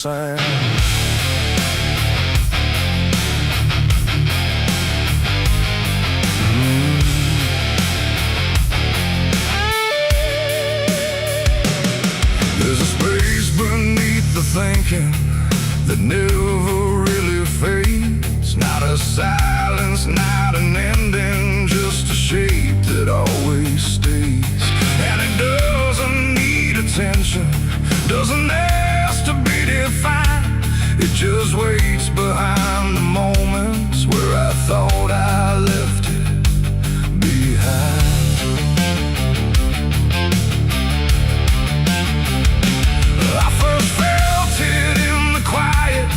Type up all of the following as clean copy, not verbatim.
sand. There's a space beneath the thinking that never really fades. Not a silence, not an ending, just a shape that always stays. And it doesn't need attention, doesn't ask to be defined. It just waits behind the moments where I thought I left it behind. I first felt it in the quiet,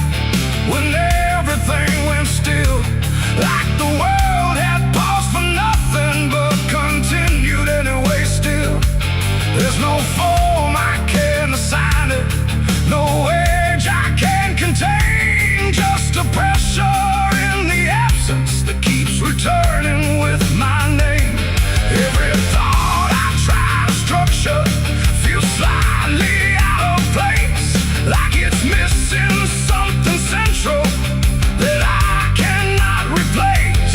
when everything went still, like the world had paused for nothing but continued anyway still. There's no form I can assign it, no age I can contain, just a pressure in the absence that keeps returning with my name. Every thought I try to structure feels slightly out of place, like it's missing something central that I cannot replace.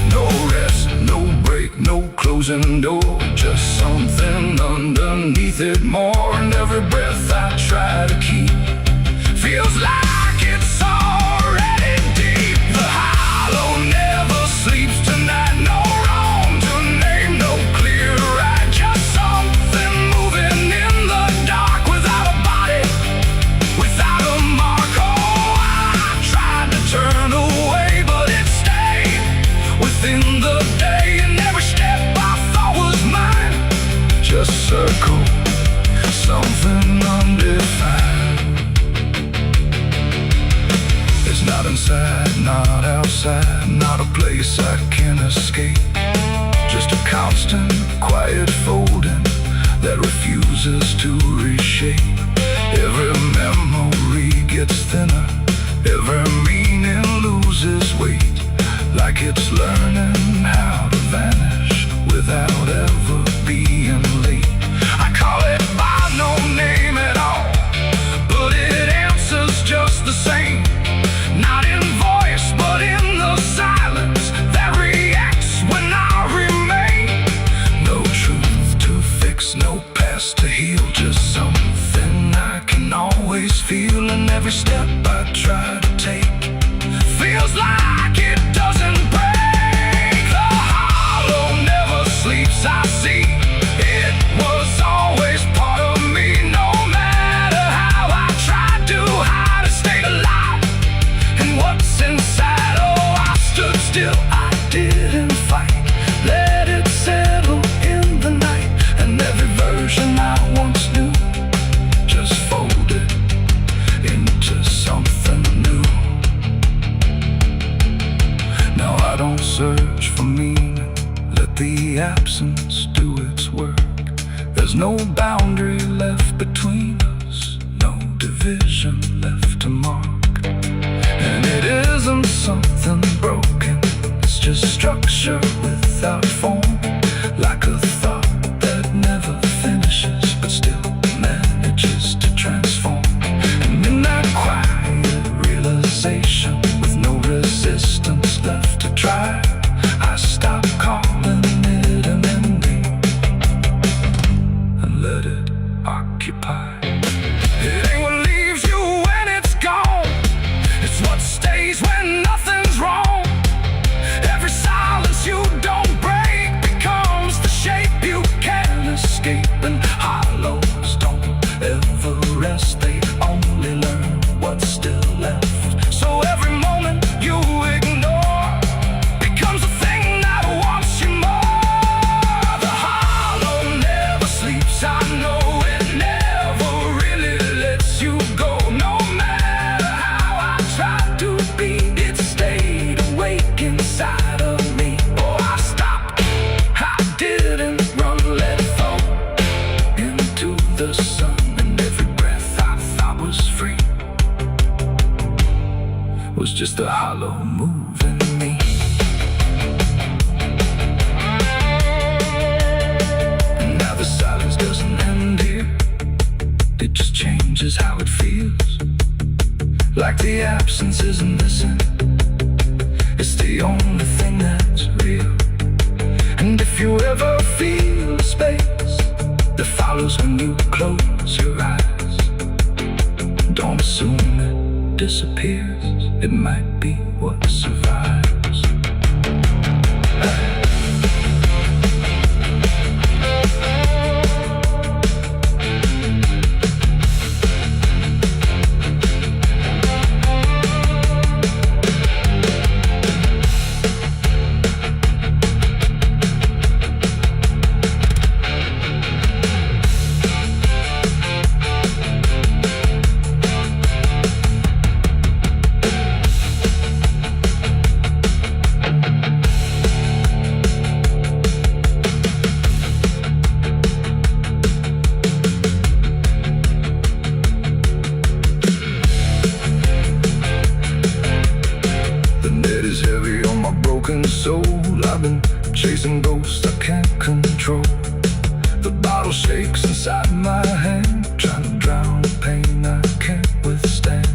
No rest, no break, no closing door, just something underneath it more. And every breath I try to keep feels like it's already deep. The hollow never sleeps tonight, no wrong to name, no clear right, just something moving in the dark without a body, without a mark. Oh, I tried to turn away, but it stayed within the day, and every step I thought was mine just circled something undefined. It's not inside, not outside, not a place I can escape, just a constant, quiet folding that refuses to reshape. Every memory gets thinner, every meaning loses weight, like it's learning how to vanish without ever being late. I call it by no name at all, but it answers just the same. Not in voice, but in the silence that reacts when I remain. No truth to fix, no past to heal, just something I can always feel. And every step I try to take feels like it doesn't break. The hollow never sleeps, I see. It was always part of me, no matter how I tried to hide, it stayed alive. And what's inside, oh, I stood still, I didn't fight, let it settle in the night. And every version I once knew just folded into something new. Now I don't search for meaning, let the absence do its work. There's no boundary left between us, no division left to mark. And it isn't something broken, it's just structure without form, like a thought that never finishes but still manages to transform. And in that quiet realization, with no resistance left to try, I stop calling it an ending and let it occupy. It ain't what leaves you when it's gone, it's what stays when nothing's wrong. Every silence you don't break becomes the shape you can't escape. And hollows don't ever rest, they only learn what's still left. So every moment you ignore becomes a thing that wants you more. The hollow never sleeps, I know it never really lets you go. No matter how I tried to be, it stayed awake inside of me. Oh, I stopped, I didn't run, let it fall into the sun. And every breath I thought was free was just a hollow moving me. And now the silence doesn't end here, it just changes how it feels. like the absence isn't missing. It's the only thing that's real. And if you ever feel the space that follows when you close your eyes, don't assume it disappears. It might be what survives. Soul, I've been chasing ghosts I can't control. The bottle shakes inside my hand, trying to drown the pain I can't withstand.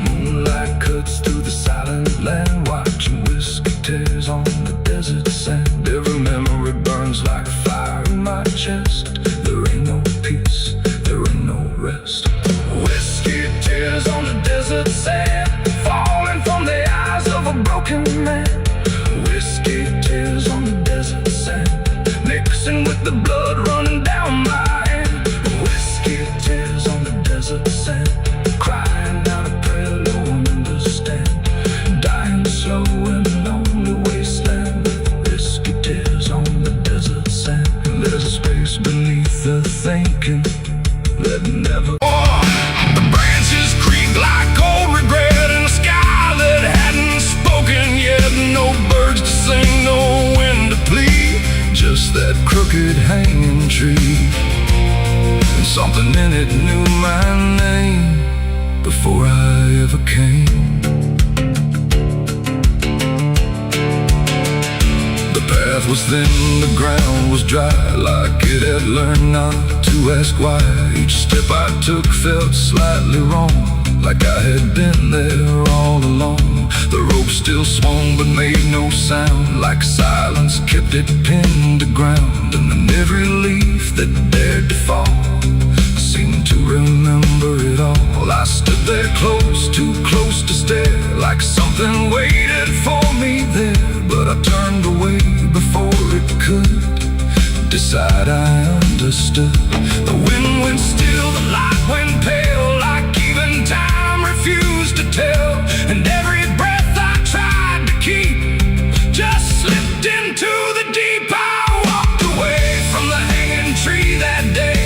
Moonlight cuts through the silent land, watching whiskey tears on the desert sand. Every memory burns like fire in my chest. There ain't no peace, there ain't no rest. Whiskey tears on the desert sand, falling from the eyes of a broken man. Whiskey tears on the desert sand, mixing with the blood running down my hand. Whiskey tears on the desert sand, crying out a prayer no one understands. Dying slow in a lonely wasteland. Whiskey tears on the desert sand. There's a space beneath the thinking that never. The branches creak like old regret in a sky that hadn't spoken yet. No birds to sing, no wind to plead, just that crooked hanging tree. And something in it knew my name before I ever came. The path was thin, the ground was dry, like it had learned not to ask why. Each step I took felt slightly wrong, like I had been there all along. The rope still swung but made no sound, like silence kept it pinned to ground. And then every leaf that dared to fall seemed to remember it all. I stood there close, too close to stare, like something waited for me there. But I turned away before it could decide I understood. The wind went still, the light went pale, like even time refused to tell. And every breath I tried to keep just slipped into the deep. I walked away from the hanging tree that day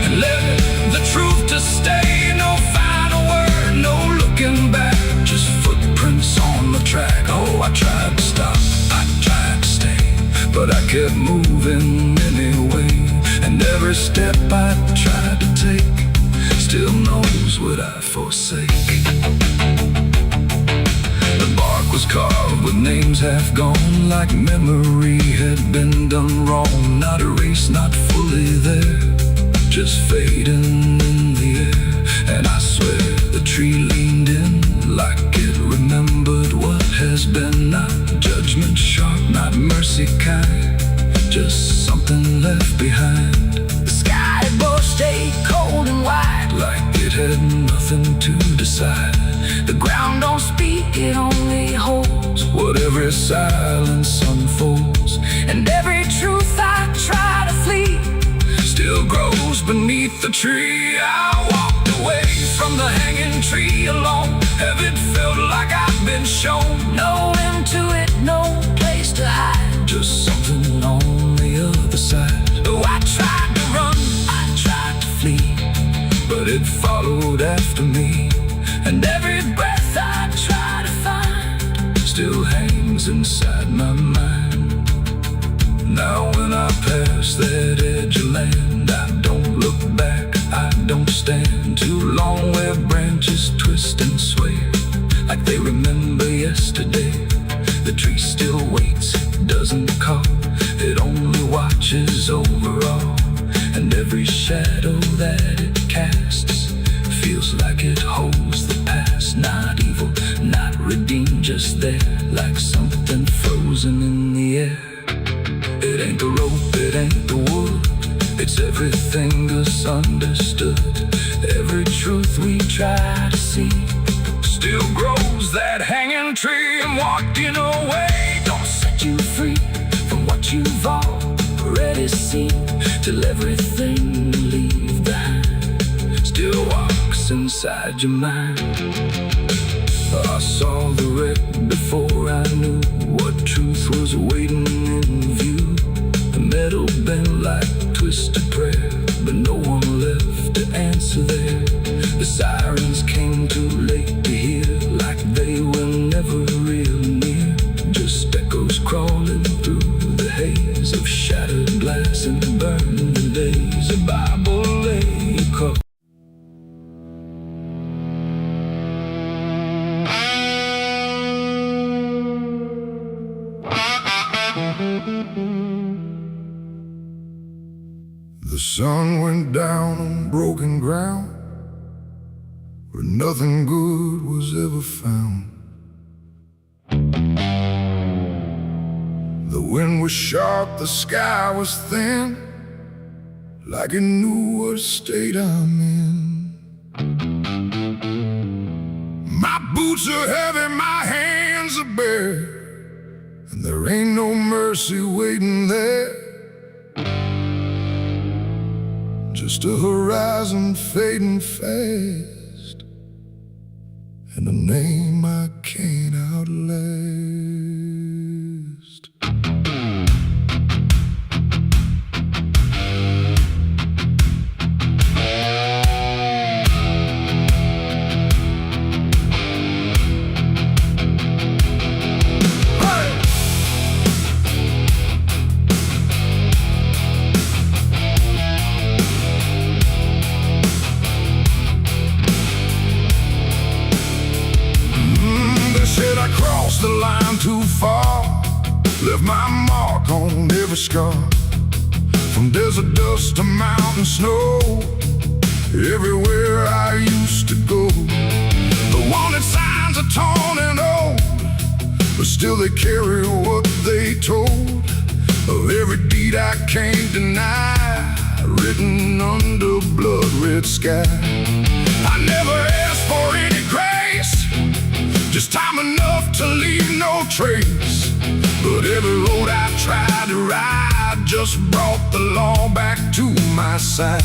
and left the truth to stay. No final word, no looking back, just footprints on the track. Oh, I tried to stop, I tried to stay, but I kept moving anyway. And every step I tried to take still knows what I forsake. The bark was carved with names half gone, like memory had been done wrong. Not erased, not fully there, just fading in the air. And I swear the tree leaned in like it remembered what has been. Not judgment sharp, not mercy kind, just something left behind. The sky both stayed cold and white, like it had nothing to decide. The ground don't speak, it only holds what every silence unfolds. And every truth I try to flee still grows beneath the tree. I walked away from the hanging tree alone. Heaven felt like I've been shown. No end to it, no place to hide, just something on the other side. Oh, I tried to run, I tried to flee, but it followed after me. And every breath I try to find still hangs inside my mind. Now when I pass that edge of land, I don't look back, I don't stand too long where branches twist and sway, like they remember yesterday. The tree still waits, it doesn't call, it only watches over all. And every shadow that it casts feels like it holds the past. misunderstood. Every truth we try to see still grows that hanging tree, and walking away don't set you free from what you've already seen, till everything you leave behind still walks inside your mind. I saw the wreck before I knew what truth was waiting in view. The metal bent like twisted prayer, but no one left to answer there. The sirens came too late to hear, like they were never real near. Just echoes crawling through the haze of shattered glass and burning days. A Bible lay across. The sun went down on broken ground where nothing good was ever found. The wind was sharp, the sky was thin, like it knew what state I'm in. My boots are heavy, my hands are bare, and there ain't no mercy waiting there. Just a horizon fading fast, and a name I can't outlast. The line too far, left my mark on every scar. From desert dust to mountain snow, everywhere I used to go. The wanted signs are torn and old, but still they carry what they told of every deed I can't deny, written under blood-red sky. I never asked for any grace, just time enough to leave no trace. But every road I tried to ride just brought the law back to my side.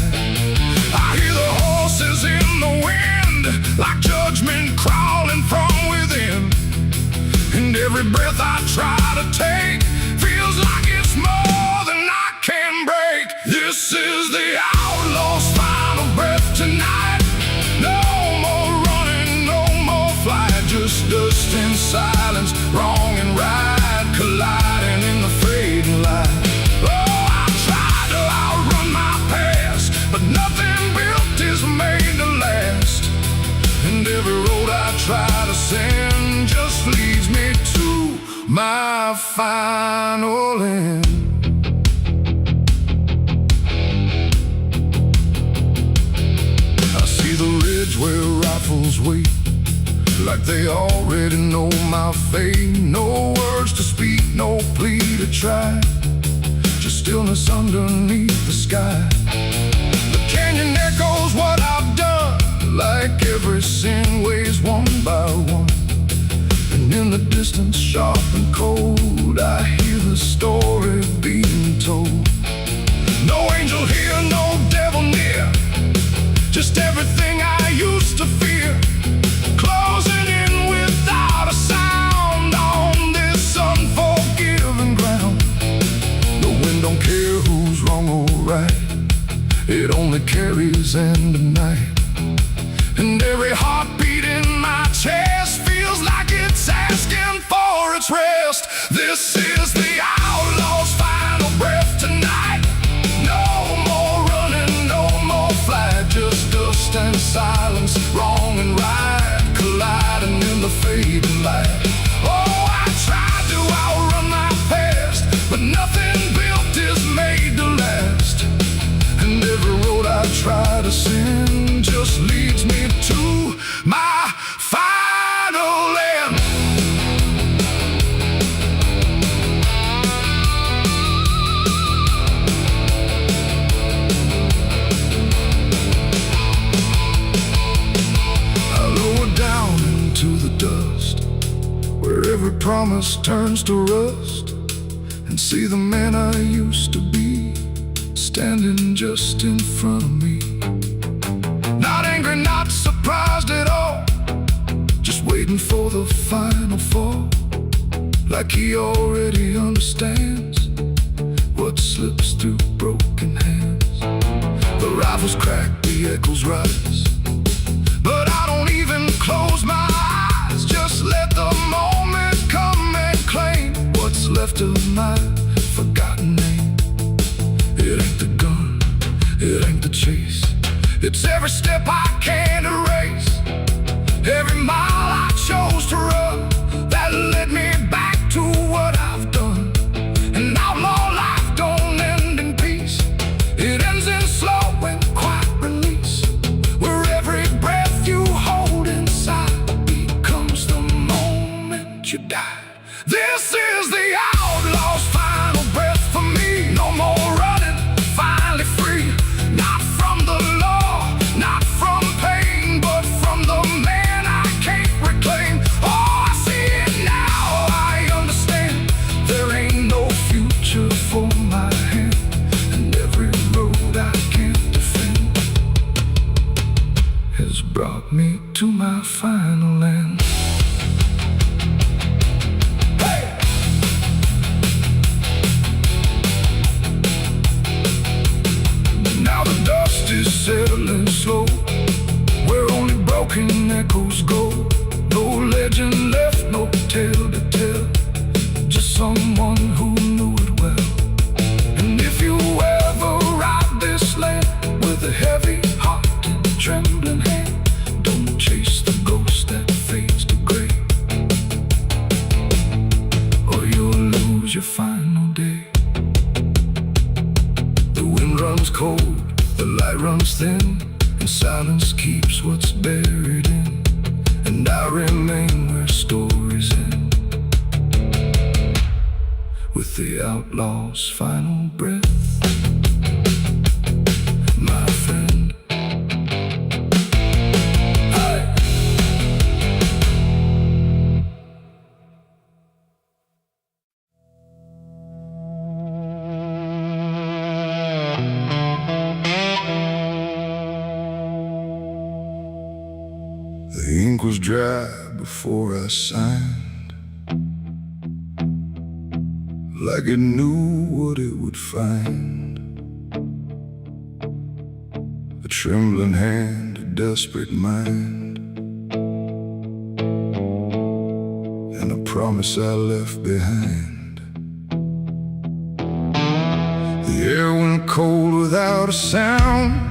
I hear the horses in the wind, like judgment crawling from within. And every breath I try to take feels like it's more than I can break. This is the outlaw's final breath tonight. No more running, no more flight, just dust and silence, wrong and right, colliding in the fading light. Oh, I tried to outrun my past, but nothing built is made to last. And every road I try to send just leads me to my final end. I see the ridge where rifles wait, like they already know my fate. No words to speak, no plea to try, just stillness underneath the sky. The canyon echoes what I've done, like every sin weighs one by one. And in the distance, sharp and cold, I hear the story being told. No angel here, no devil near, just everything I used to fear, closing in without a sound on this unforgiving ground. The wind don't care who's wrong or right, it only carries end of night. And every heartbeat in my chest feels like it's asking for its rest. This is the outlaw's final breath tonight. No more running, no more flight, just dust and silence, wrong and right, colliding in the fading light. Oh, I tried to outrun my past, but nothing built is made to last. And every road I try to send just leads me to my final end. to the dust, where every promise turns to rust, and see the man I used to be standing just in front of me. Not angry, not surprised at all, just waiting for the final fall, like he already understands what slips through broken hands. The rifles crack, the echoes rise, but I don't even close my eyes. Just let the moment come and claim what's left of my forgotten name. It ain't the gun, it ain't the chase, it's every step I can't erase, every mile I chose to run that led me back to what I've done. An outlaw life don't end in peace, it ends in slow and quiet release, where every breath you hold inside becomes the moment you die. This is the outlaw's final breath for me. No more running, finally free, not from the law, not from pain, but from the man I can't reclaim. Oh, I see it now, I understand. There ain't no future for my hand, and every road I can't defend has brought me to my final end. Now the dust is settling slow, where only broken echoes go. No legend left, no tale to tell, just someone who knew it well. And if you ever ride this land with a heavy heart and trembling hand, don't chase the ghost that fades to gray, or you'll lose your final day. The wind runs cold, the light runs thin, and silence keeps what's buried in. And I remain where stories end, with the outlaw's final breath, my friend. Hi. The ink was dry before I signed, like it knew what it would find. A trembling hand, a desperate mind, and a promise I left behind. The air went cold without a sound,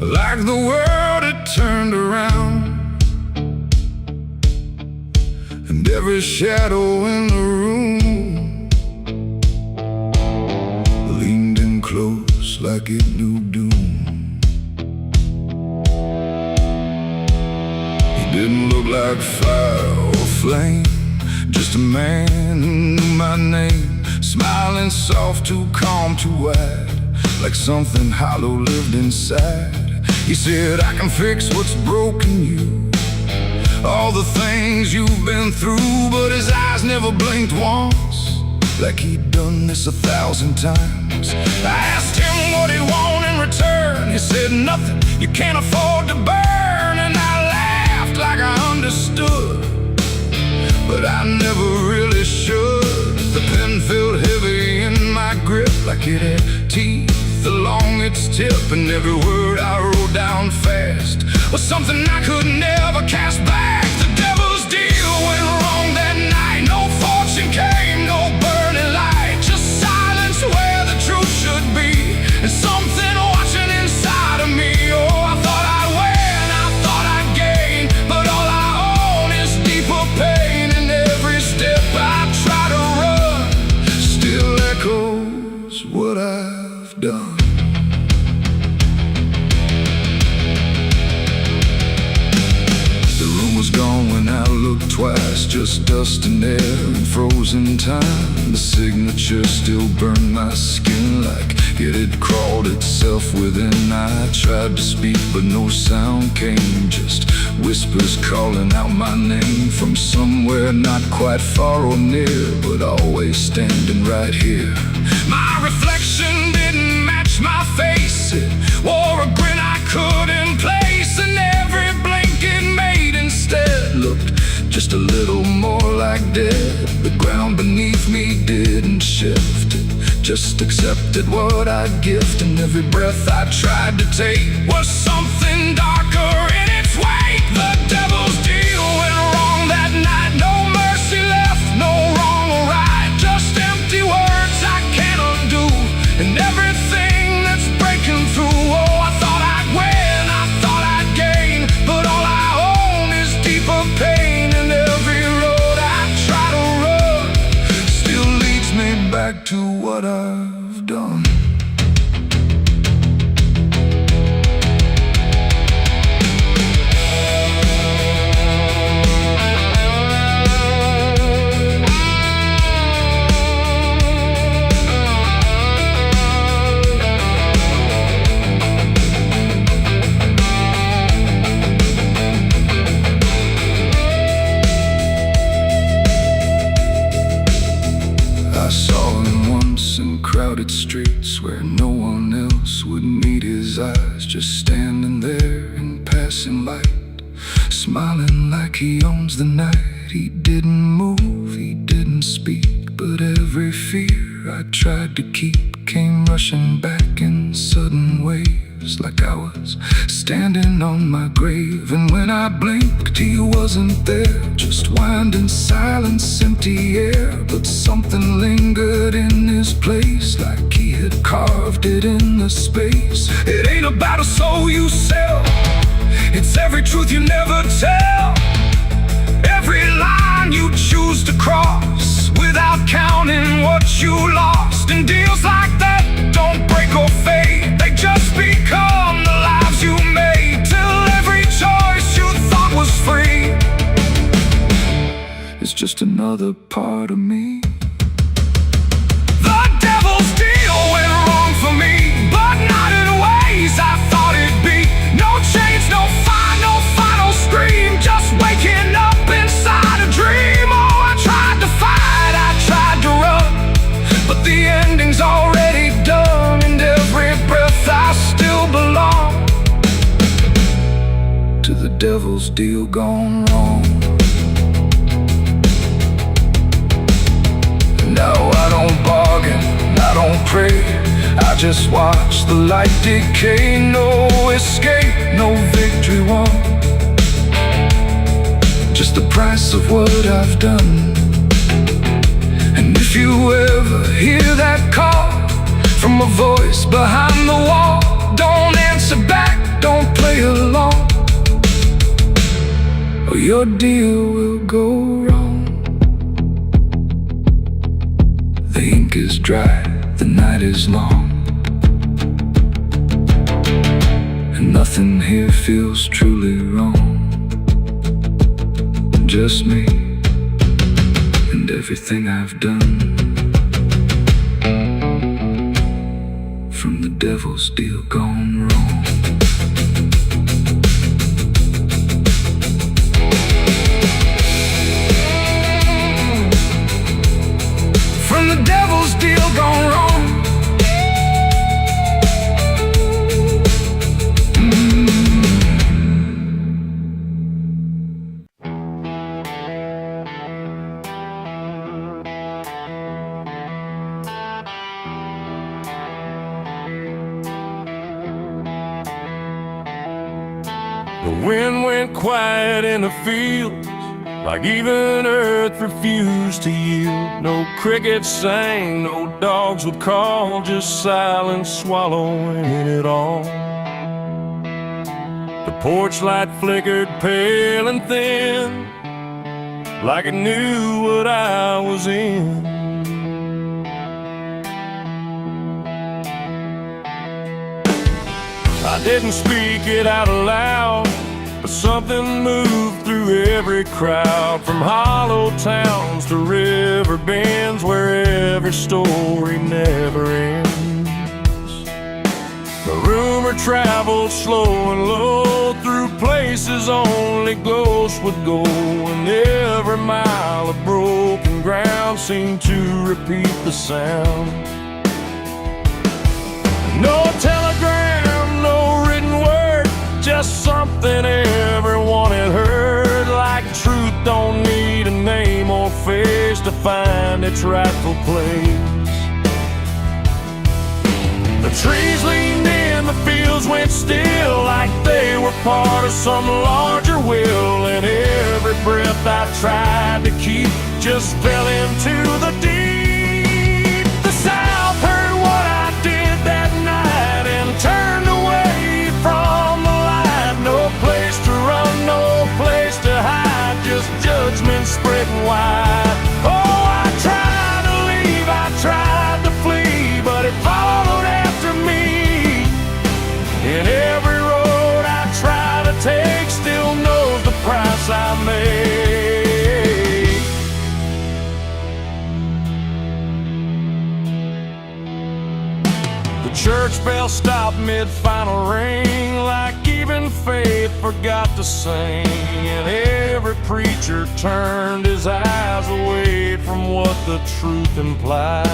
like the world had turned around, and every shadow in the room leaned in close like it knew doom. He didn't look like fire or flame, just a man who knew my name, smiling soft, too calm, too wide, like something hollow lived inside. He said, I can fix what's broken you, all the things you've been through. But his eyes never blinked once, like he'd done this 1,000 times. I asked him what he wanted in return. He said, nothing you can't afford to burn. And I laughed like I understood, but I never really should. The pen felt heavy in my grip, like it had teeth along its tip, and every word I wrote down fast was something I could never cast back. The devil's deal went wrong that night. No fortune came, no burning light, just silence where the truth should be, and something watching inside of me. Oh, I thought I'd win, I thought I'd gain, but all I own is deeper pain. And every step I try to run still echoes what I've done. twice, just dust and air and frozen time. The signature still burned my skin like it had crawled itself within. I tried to speak but no sound came, just whispers calling out my name from somewhere not quite far or near, but always standing right here. My reflection didn't match my face, it wore a grin I couldn't place, and every blink it made instead looked just a little more like dead. The ground beneath me didn't shift, it just accepted what I'd gift, and every breath I tried to take was something darker in its wake. The devil's deal went wrong that night, no mercy left, no wrong or right, just empty words I can't undo, and everything that's breaking through. Oh, I thought I'd win, I thought I'd gain, but all I own is deeper pain, and every road I try to run still leads me back to what I've done. I saw him once in crowded streets where no one else would meet his eyes, just standing there in passing light, smiling like he owns the night. He didn't move, he didn't speak, but every fear I tried to keep came rushing back in sudden waves, like I was standing on my grave. And when I blinked, he wasn't there, just winding silence, empty air. But something lingered in his place, like he had carved it in the space. It ain't about a soul you sell, it's every truth you never tell, every line you choose to cross without counting what you lost. And deals like that don't break or fade, they just become the lives you made, till every choice you thought was free is just another part of me. The devil's deal went wrong for me, but not in ways I thought it'd be. No chains, no fire, no final scream, just waking up inside a dream. Oh, I tried to fight, I tried to run, but the ending's already done, and every breath I still belong to the devil's deal gone wrong. Now I don't bargain, I don't pray, I just watch the light decay. No escape, no victory won, just the price of what I've done. And if you ever hear that call from a voice behind the wall, don't answer back, don't play along, or your deal will go wrong. The ink is dry, the night is long, and nothing here feels truly wrong. Just me and everything I've done, from the devil's deal gone wrong. From the devil's deal gone wrong. The wind went quiet in the fields, like even earth refused to yield. No crickets sang, no dogs would call, just silence swallowing it all. The porch light flickered pale and thin, like it knew what I was in. I didn't speak it out loud, but But something moved through every crowd, from hollow towns to river bends, where every story never ends. The rumor traveled slow and low through places only ghosts would go, and every mile of broken ground seemed to repeat the sound. No telegram, no written word, just something everyone had heard. Like truth don't need a name or face to find its rightful place. The trees leaned in, the fields went still, like they were part of some larger will. And every breath I tried to keep just fell into the deep. The South heard what I did that night and turned away from the light. No place to run, no place to hide, just judgment spreading wide. Oh, I tried to leave, I tried to flee, but it followed after me. And every road I try to take still knows the price I made. The church bell stopped mid-final ring, like even faith forgot to sing. And every preacher turned his eyes away from what the truth implied.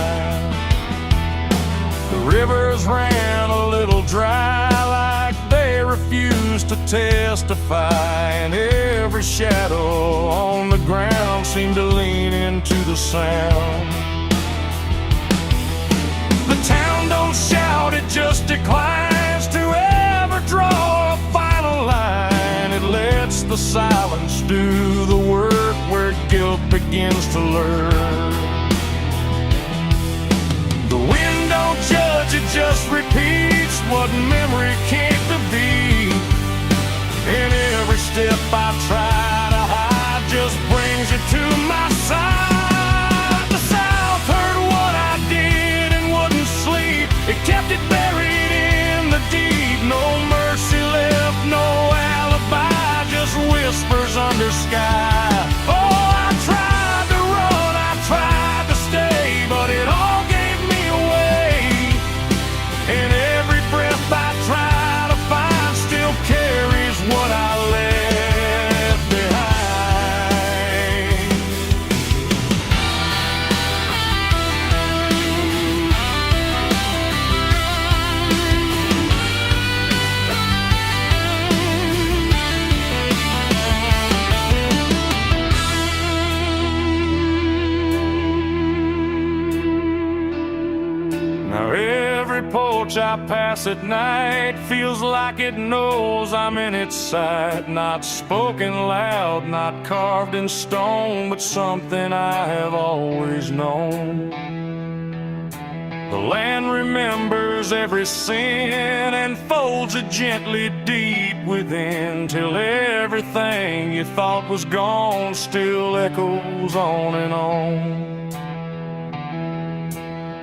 The rivers ran a little dry, like they refused to testify. And every shadow on the ground seemed to lean into the sound. The town don't shout, it just declines to ever draw a final line. It lets the silence do the work where guilt begins to lurk. The wind don't judge, it just repeats what memory came to be. And every step I try to hide just brings you to my side. The South heard what I did and wouldn't sleep. It kept it buried in the deep. No mercy left, no alibi, just whispers under sky. Oh, I tried to run, I tried to stay, but it all gave me away. And every breath I try to find still carries what I left behind. Now every porch I pass at night feels like it knows I'm in its sight. Not spoken loud, not carved in stone, but something I have always known. The land remembers every sin and folds it gently deep within, till everything you thought was gone still echoes on and on.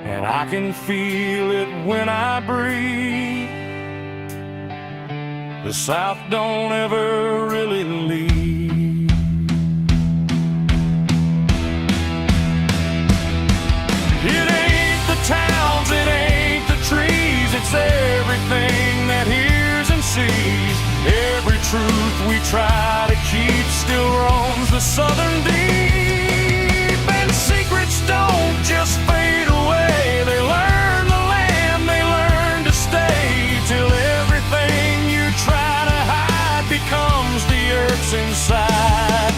And I can feel it when I breathe. The South don't ever really leave. It ain't the towns, it ain't the trees, it's everything that hears and sees. Every truth we try to keep still roams the southern deep. And secrets don't just fade away, they learn the land, they learn to stay, till everything you try to hide becomes the earth's inside.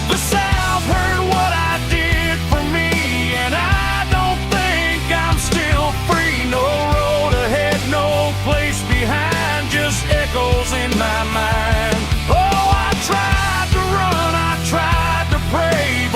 The South heard what I did for me, and I don't think I'm still free. No road ahead, no place behind, just echoes in my mind. Oh, I tried to run, I tried to pray,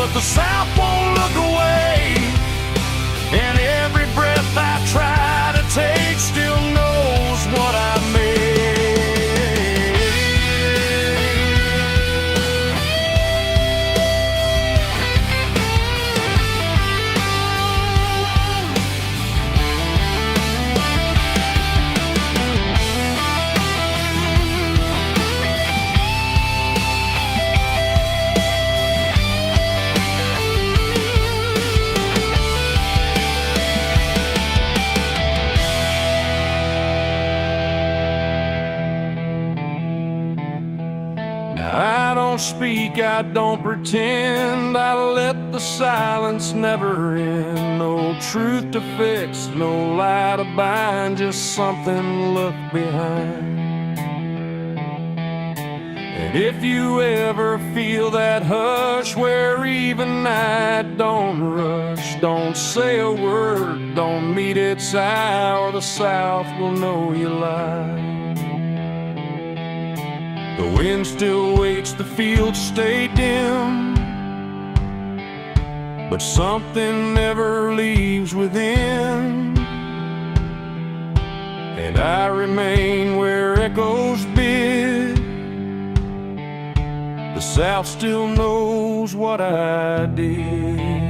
I don't speak, I don't pretend, I let the silence never end. No truth to fix, no lie to bind, just something to look behind. And if you ever feel that hush where even night don't rush, don't say a word, don't meet its eye, or the South will know you lie. The wind still waits, the fields stay dim, but something never leaves within. And I remain where echoes bid. The South still knows what I did.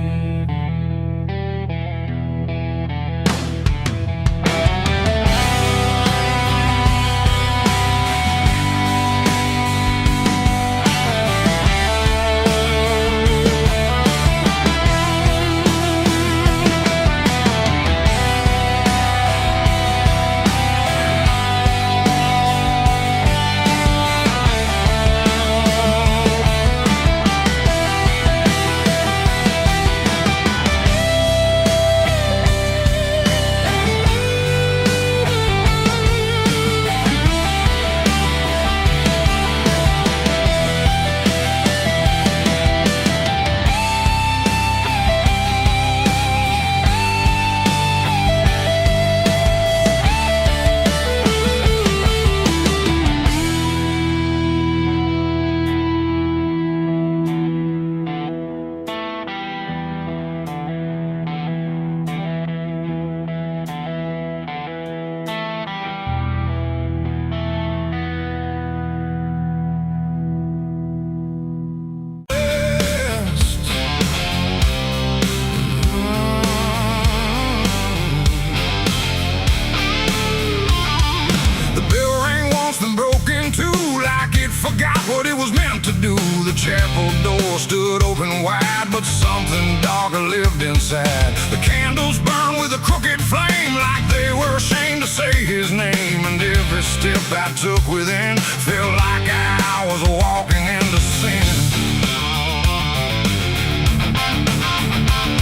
Forgot what it was meant to do. The chapel door stood open wide, but something darker lived inside. The candles burned with a crooked flame, like they were ashamed to say his name. And every step I took within felt like I was walking into sin.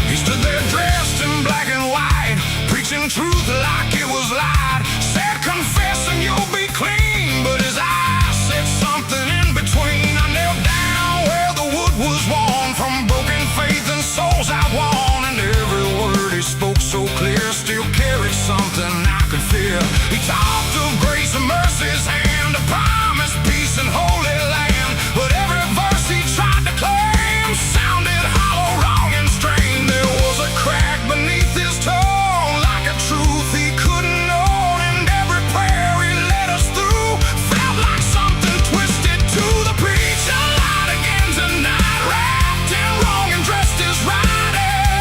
He stood there dressed in black and white, preaching truth like it was lied. Said, confess and you'll be clean, but his eyes said something in between. I knelt down where the wood was worn from broken faith and souls I won. And every word he spoke so clear still carried something I could feel. He talked of grace and mercy's hand, a promise, peace and holy land. But every verse he tried to claim sounded hollow, wrong and strained. There was a crack beneath his tone, like a truth he couldn't know. And every prayer he led us through felt like something twisted to the preacher. Light again tonight, wrapped in wrong and dressed as right.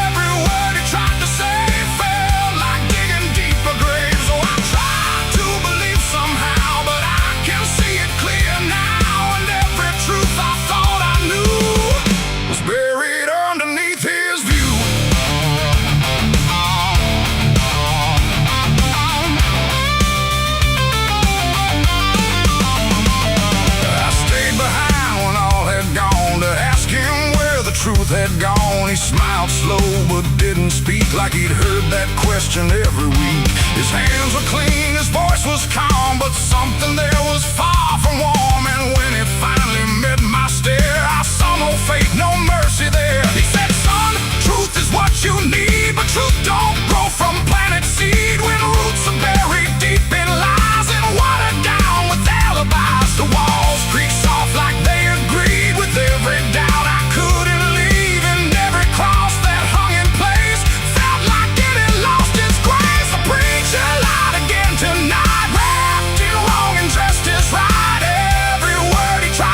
Every word he tried to say felt like digging deeper graves. So I tried to believe somehow, but I can see it clear now. And every truth I thought I knew was buried underneath his view. I stayed behind when all had gone to ask him where the truth had gone. He smiled slow but didn't speak, like he'd heard that question every week. His hands were clean, his voice was calm, but something there was far from warm. And when he finally met my stare, I saw no faith, no mercy there. He said, son, truth is what you need, but truth don't grow from planted seed. When roots are buried deep in lies and watered down with alibis, the walls creak soft like they agreed with every doubt I couldn't leave. And every cross that hung in place felt like it had lost its grace. The preacher lied again tonight, wrapped in wrong and dressed as right. Every word he tried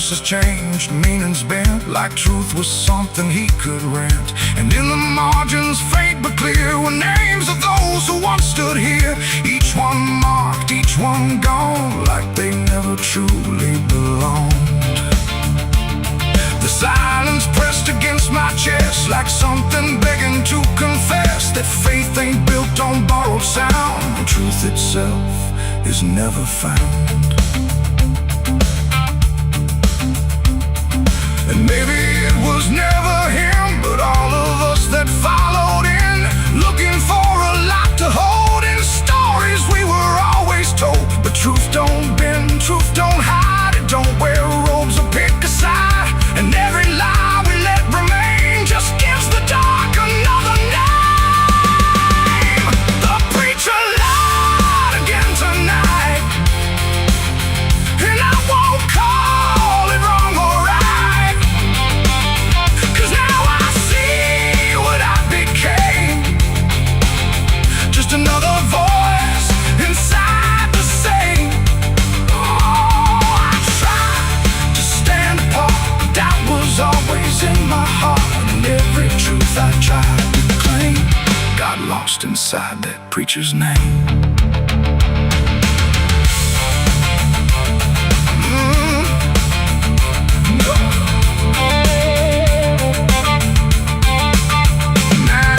verses changed, meanings bent, like truth was something he could rent. And in the margins, faint but clear, were names of those who once stood here. Each one marked, each one gone, like they never truly belonged. The silence pressed against my chest, like something begging to confess that faith ain't built on borrowed sound, and truth itself is never found. And maybe it was never him, but all of us that followed in, looking for a lot to hold in stories we were always told. But truth don't bend, truth don't hide, it don't wear robes or pick a side. And every lie we let remain just gives the dark another name. The preacher lied again tonight, and I won't call it wrong or right, 'cause now I see what I became. Just another voice inside the same. Oh, I tried to stand apart, but doubt was always in my heart. And every truth I tried to claim got lost inside that preacher's name.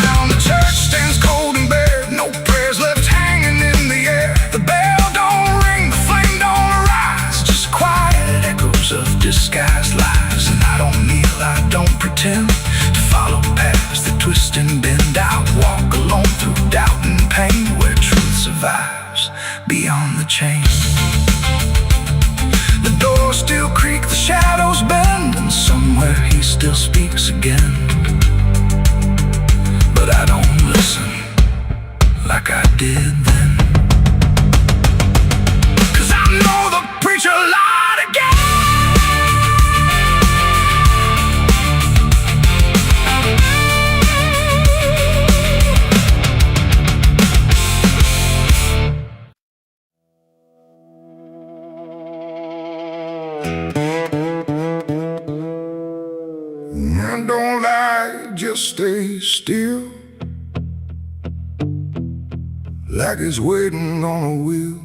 Now the church stands cold and bare, no prayers left hanging in the air. The bell don't ring, the flame don't rise, just quiet echoes of disguised lies. And I don't kneel, I don't pretend to follow paths that twist and bend. I walk alone through doubt and pain, where truth survives beyond the chain. The doors still creak, the shadows bend, and somewhere he still speaks again. But I don't listen like I did then, 'cause I know the preacher lied again. And don't lie, just stay still, like it's waiting on a wheel.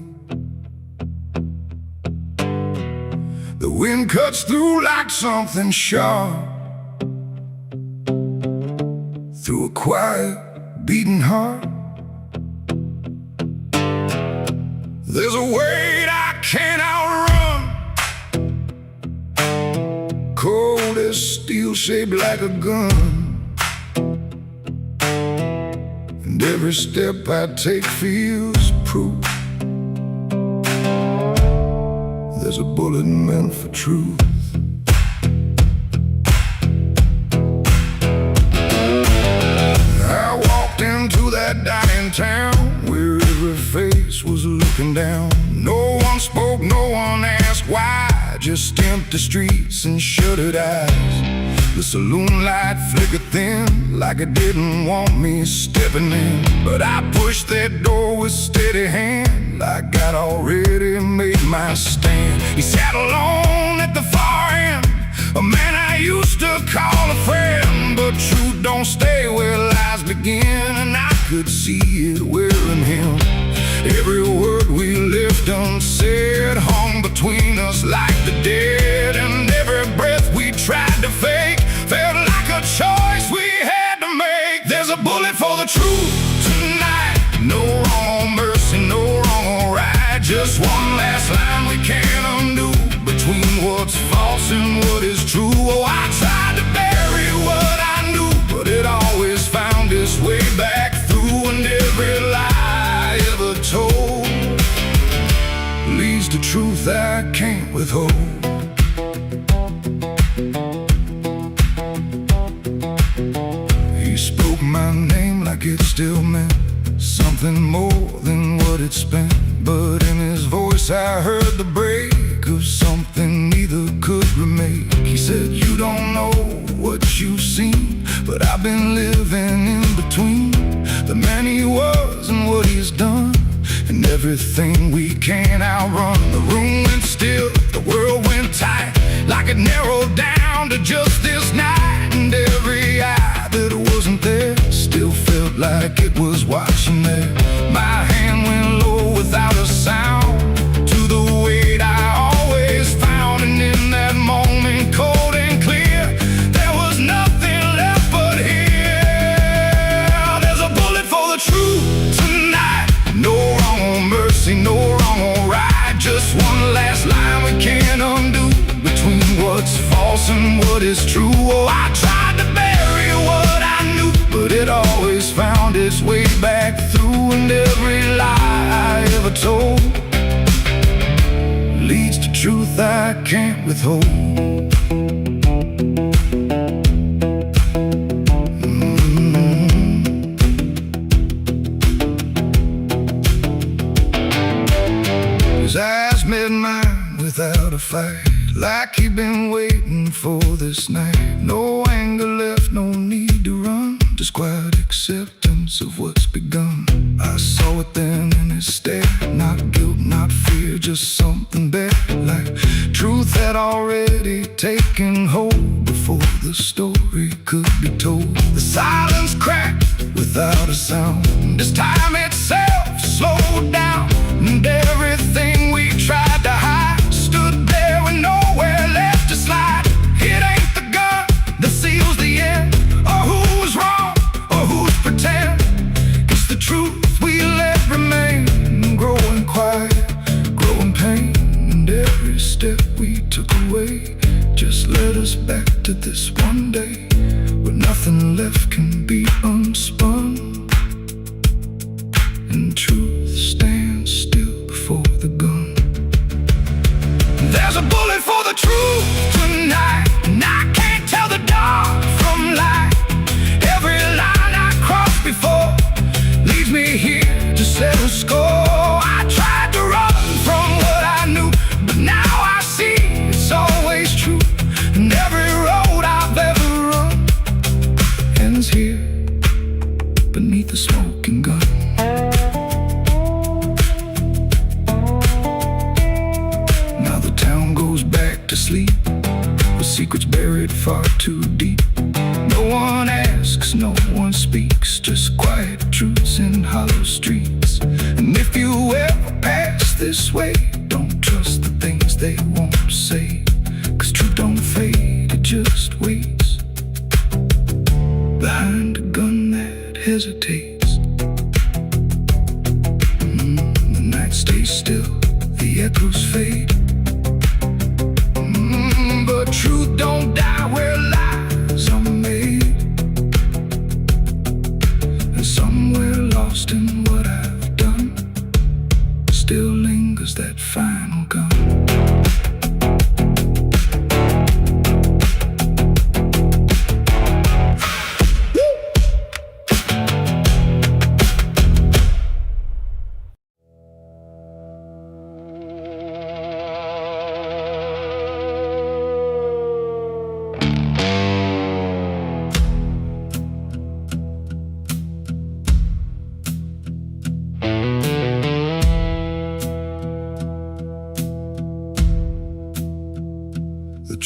The wind cuts through like something sharp, through a quiet, beating heart. There's a weight I can't outrun, cold as steel, shaped like a gun. And every step I take feels proof there's a bullet meant for truth. I walked into that dying town where every face was looking down. No one spoke, no one asked why, just empty streets and shuttered eyes. The saloon light flickered thin, like it didn't want me stepping in. But I pushed that door with steady hand, like I'd already made my stand. He sat alone at the far end, a man I used to call a friend. But truth don't stay where lies begin, and I could see it wearing him. Every word we left unsaid hung between us like the dead. And every breath we tried to fake felt like a choice we had to make. There's a bullet for the truth tonight, no wrong or mercy, no wrong or right. Just one last line we can't undo, between what's false and what is true. Oh, I tried to bury what I knew, but it always found its way back through. And every lie ever told leads to truth I can't withhold. He spoke my name like it still meant something more than what it spent. But in his voice I heard the break of something neither could remake. He said, you don't know what you've seen, but I've been living in between the man he was and what he's done, and everything we can't outrun. The room went still, the world went tight, like it narrowed down to just this night. And every eye that wasn't there still felt like it was watching there. My hand went low without a sound to the weight I always found. And in that moment, cold and clear, there was nothing left but here. There's a bullet for the truth tonight. No wrong or mercy, no wrong or right. Just one last line we can't undo between what's false and what is true. Oh, I tried to bury what I knew, but it always found its way back through. And every lie I ever told leads to truth I can't withhold. His eyes met mine without a fight, like he'd been waiting for this night. No anger left, no need to run, just quiet acceptance of what's begun. I saw it then in his stare, not guilt, not fear, just something better, like truth had already taken hold before the story could be told. The silence cracked without a sound, this time itself slowed down, and everything we tried to hide stood there with nowhere left to slide. It ain't the gun that seals the end, or who's wrong, or who's pretend. It's the truth we let remain, growing quiet, growing pain. And every step we took away just led us back to this one day, where nothing left can be unspun, and truth stands still before the gun. There's a bullet for the truth tonight, and I can't tell the dark from light. Every line I crossed before leads me here to settle score. I tried to run from what I knew, but now I see it's always true. And every road I've ever run ends here beneath the smoking gun. To sleep with secrets buried far too deep. No one asks, no one speaks, just quiet truths in hollow streets. And if you ever pass this way, don't trust the things they won't say, 'cause truth don't fade, it just waits behind a gun that hesitates. The night stays still, the echoes fade, but truth don't die where lies are made. And somewhere lost in what I've done still lingers that final gun.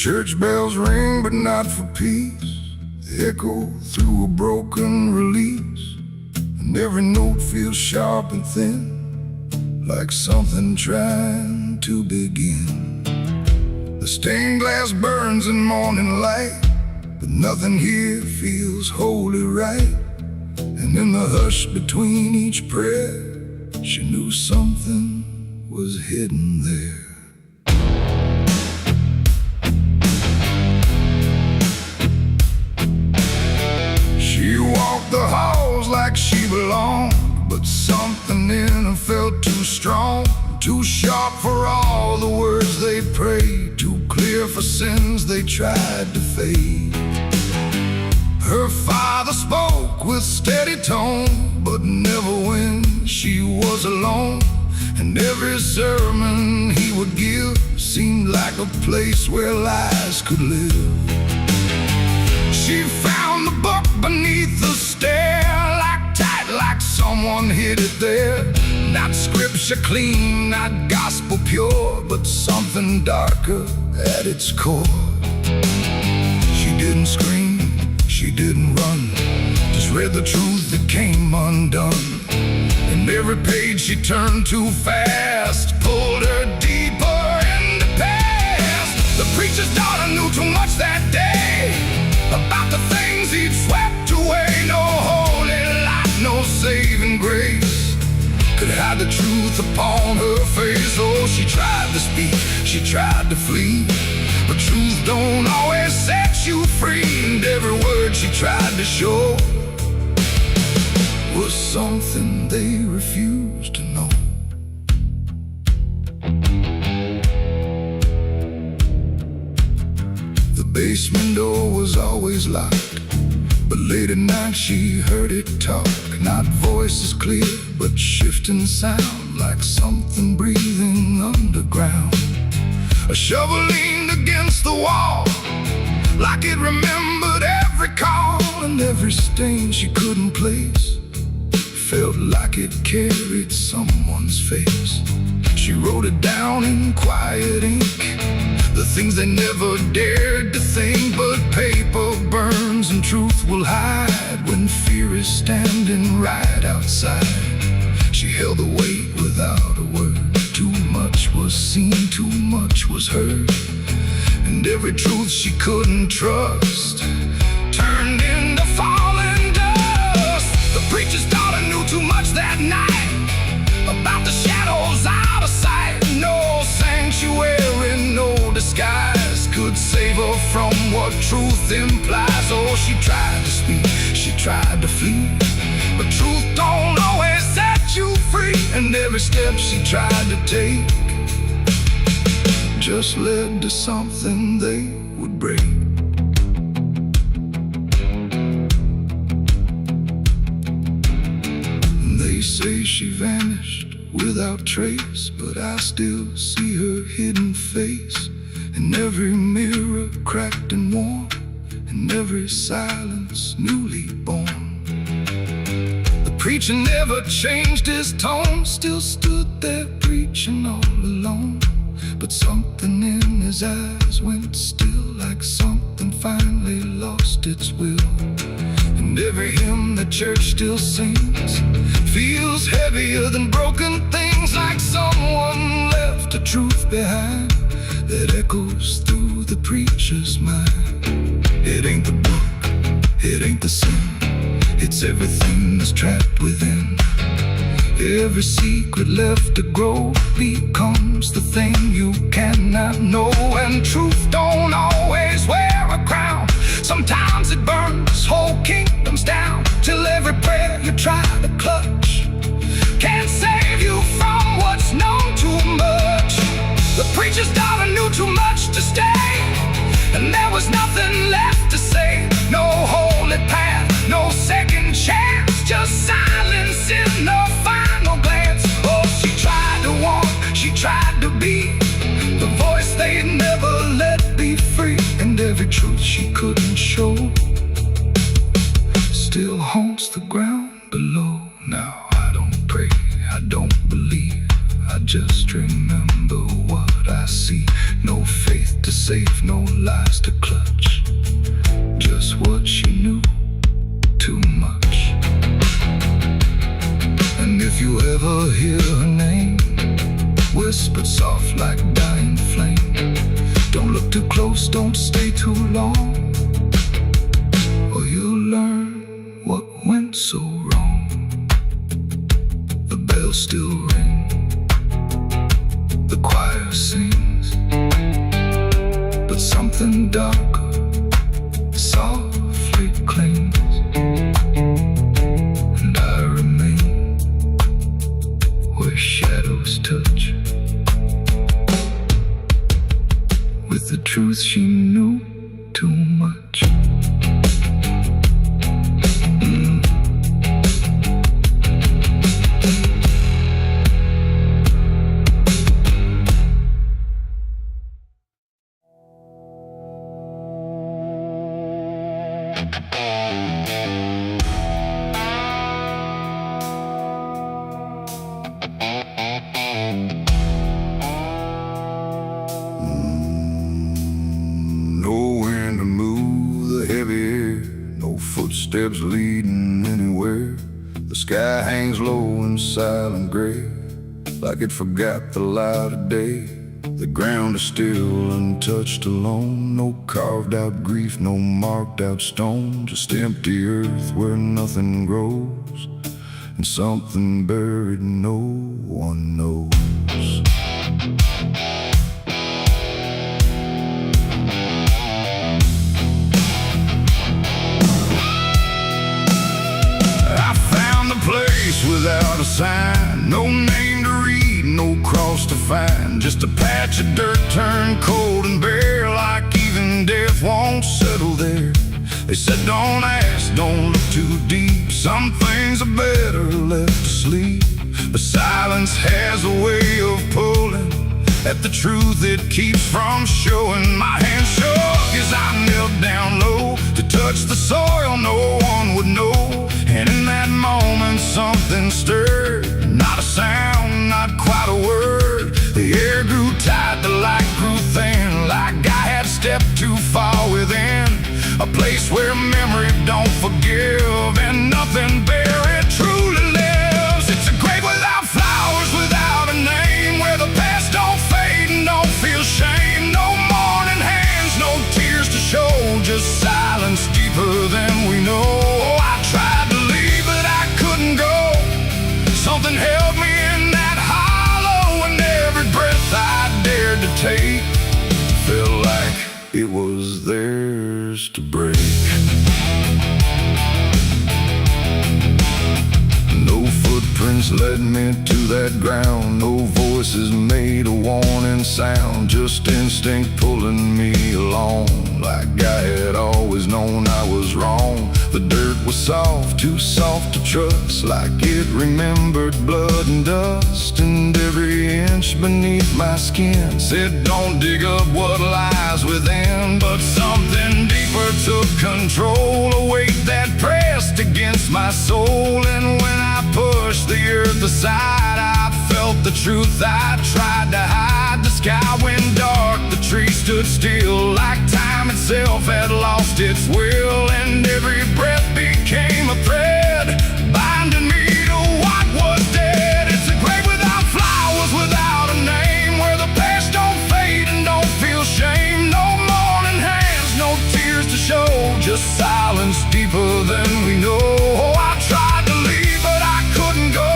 Church bells ring, but not for peace. They echo through a broken release, and every note feels sharp and thin, like something trying to begin. The stained glass burns in morning light, but nothing here feels wholly right. And in the hush between each prayer, she knew something was hidden there. The halls like she belonged, but something in her felt too strong, too sharp for all the words they prayed, too clear for sins they tried to fade. Her father spoke with steady tone, but never when she was alone. And every sermon he would give seemed like a place where lies could live. She found the book beneath the stair, like tight, like someone hid it there. Not scripture clean, not gospel pure, but something darker at its core. She didn't scream, she didn't run, just read the truth that came undone. And every page she turned too fast pulled her deeper in the past. The preacher's daughter knew too much that day about the things he'd swept away. No holy light, no saving grace could hide the truth upon her face. Oh, she tried to speak, she tried to flee, but truth don't always set you free. And every word she tried to show was something they refused to know. The basement door was always locked, but late at night she heard it talk. Not voices clear, but shifting sound, like something breathing underground. A shovel leaned against the wall, like it remembered every call. And every stain she couldn't place felt like it carried someone's face. She wrote it down in quiet ink, the things they never dared to think. But paper burns and truth will hide when fear is standing right outside. She held the weight without a word. Too much was seen, too much was heard, and every truth she couldn't trust turned into falling dust. The preacher's daughter knew too much that night about the shadows out of sight. No sanctuary, no disguise could save her from what truth implies. Oh, she tried to speak, she tried to flee, but truth don't always set you free. And every step she tried to take just led to something they would break. They say she vanished without trace, but I still see her hidden face in every mirror cracked and worn, in every silence newly born. The preacher never changed his tone, still stood there preaching all alone. But something in his eyes went still, like something finally lost its will. And every hymn the church still sings feels heavier than broken things, like someone left a truth behind that echoes through the preacher's mind. It ain't the book, it ain't the sin, it's everything that's trapped within. Every secret left to grow becomes the thing you cannot know. And truth don't always wear a crown, sometimes it burns whole kingdoms down, till every prayer you try to clutch can't save you from what's known too much. The preacher's daughter knew too much to stay, and there was nothing left to say. No holy path, no second chance, just silence in the final glance. Oh, she tried to walk, she tried to be the voice they'd never let be free. And every truth she couldn't show still haunts the ground below. Now I don't pray, I don't believe, I just remember what I see. No faith to save, no lies to clutch, just what she knew too much. And if you ever hear her name whispered soft like dying flame, don't look too close, don't stay too long, or you'll learn what went so wrong. The bells still ring, the choir sings, but something dark steps leading anywhere. The sky hangs low in silent gray, like it forgot the light of day. The ground is still untouched alone, no carved out grief, no marked out stone, just empty earth where nothing grows, and something buried no one knows. Without a sign, no name to read, no cross to find, just a patch of dirt turned cold and bare, like even death won't settle there. They said don't ask, don't look too deep, some things are better left asleep. But silence has a way of pulling at the truth it keeps from showing. My hand shook as I knelt down low to touch the soil no one would know. And in that moment something stirred, not a sound, not quite a word. The air grew tight, the light grew thin, like I had stepped too far within a place where memory don't forgive and nothing buried truly lives. It's a grave without flowers, without a name, where the past don't fade and don't feel shame. No mourning hands, no tears to show, just silence deeper than we know. I tried to leave, but I couldn't go. Something held me in that hollow, and every breath I dared to take felt like it was theirs to break. No footprints led me to that ground, no voices made a warning sound, just instinct pulling me along, like I had always known I was wrong. The dirt was soft, too soft to trust, like it remembered blood and dust, and every inch beneath my skin said don't dig up what lies within. But something deeper took control, a weight that pressed against my soul, and when I pushed the earth aside, I felt the truth I tried to hide. The sky went dark, the trees stood still, like time itself had lost its will, and every breath became a thread, binding me to what was dead. It's a grave without flowers, without a name, where the past don't fade and don't feel shame. No mourning hands, no tears to show, just silence deeper than we know. I tried to leave, but I couldn't go.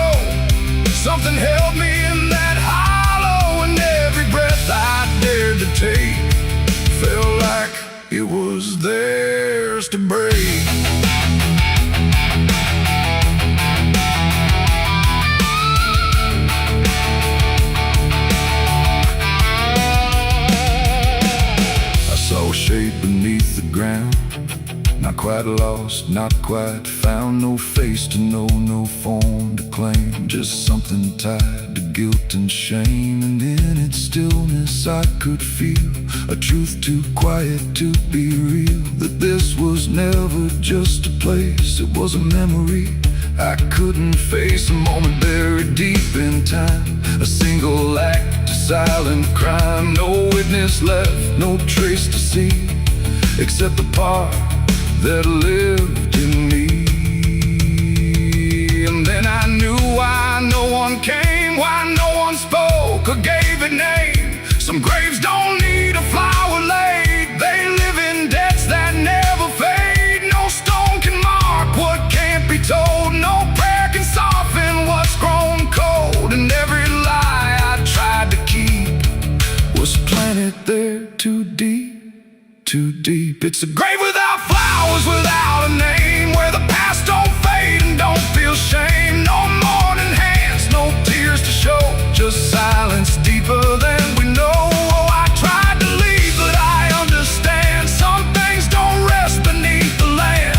Something held me in that hollow, and every breath I dared to take felt like it was theirs to break. I saw a shape beneath the ground, not quite lost, not quite found, no face to know, no form to claim, just something tied to guilt and shame. And in its stillness I could feel a truth too quiet to be real, that this was never just a place, it was a memory I couldn't face, a moment buried deep in time, a single act, a silent crime, no witness left, no trace to see, except the part that lived in me. And then I knew why no one came, why no one spoke or gave a name. Some graves don't need a flower laid, they live in debts that never fade. No stone can mark what can't be told, no prayer can soften what's grown cold, and every lie I tried to keep was planted there too deep, too deep. It's a grave without flowers, without a name, where the past don't fade and don't feel shame. No mourning hands, no tears to show, just silence deeper than we know. I tried to leave, but I understand some things don't rest beneath the land,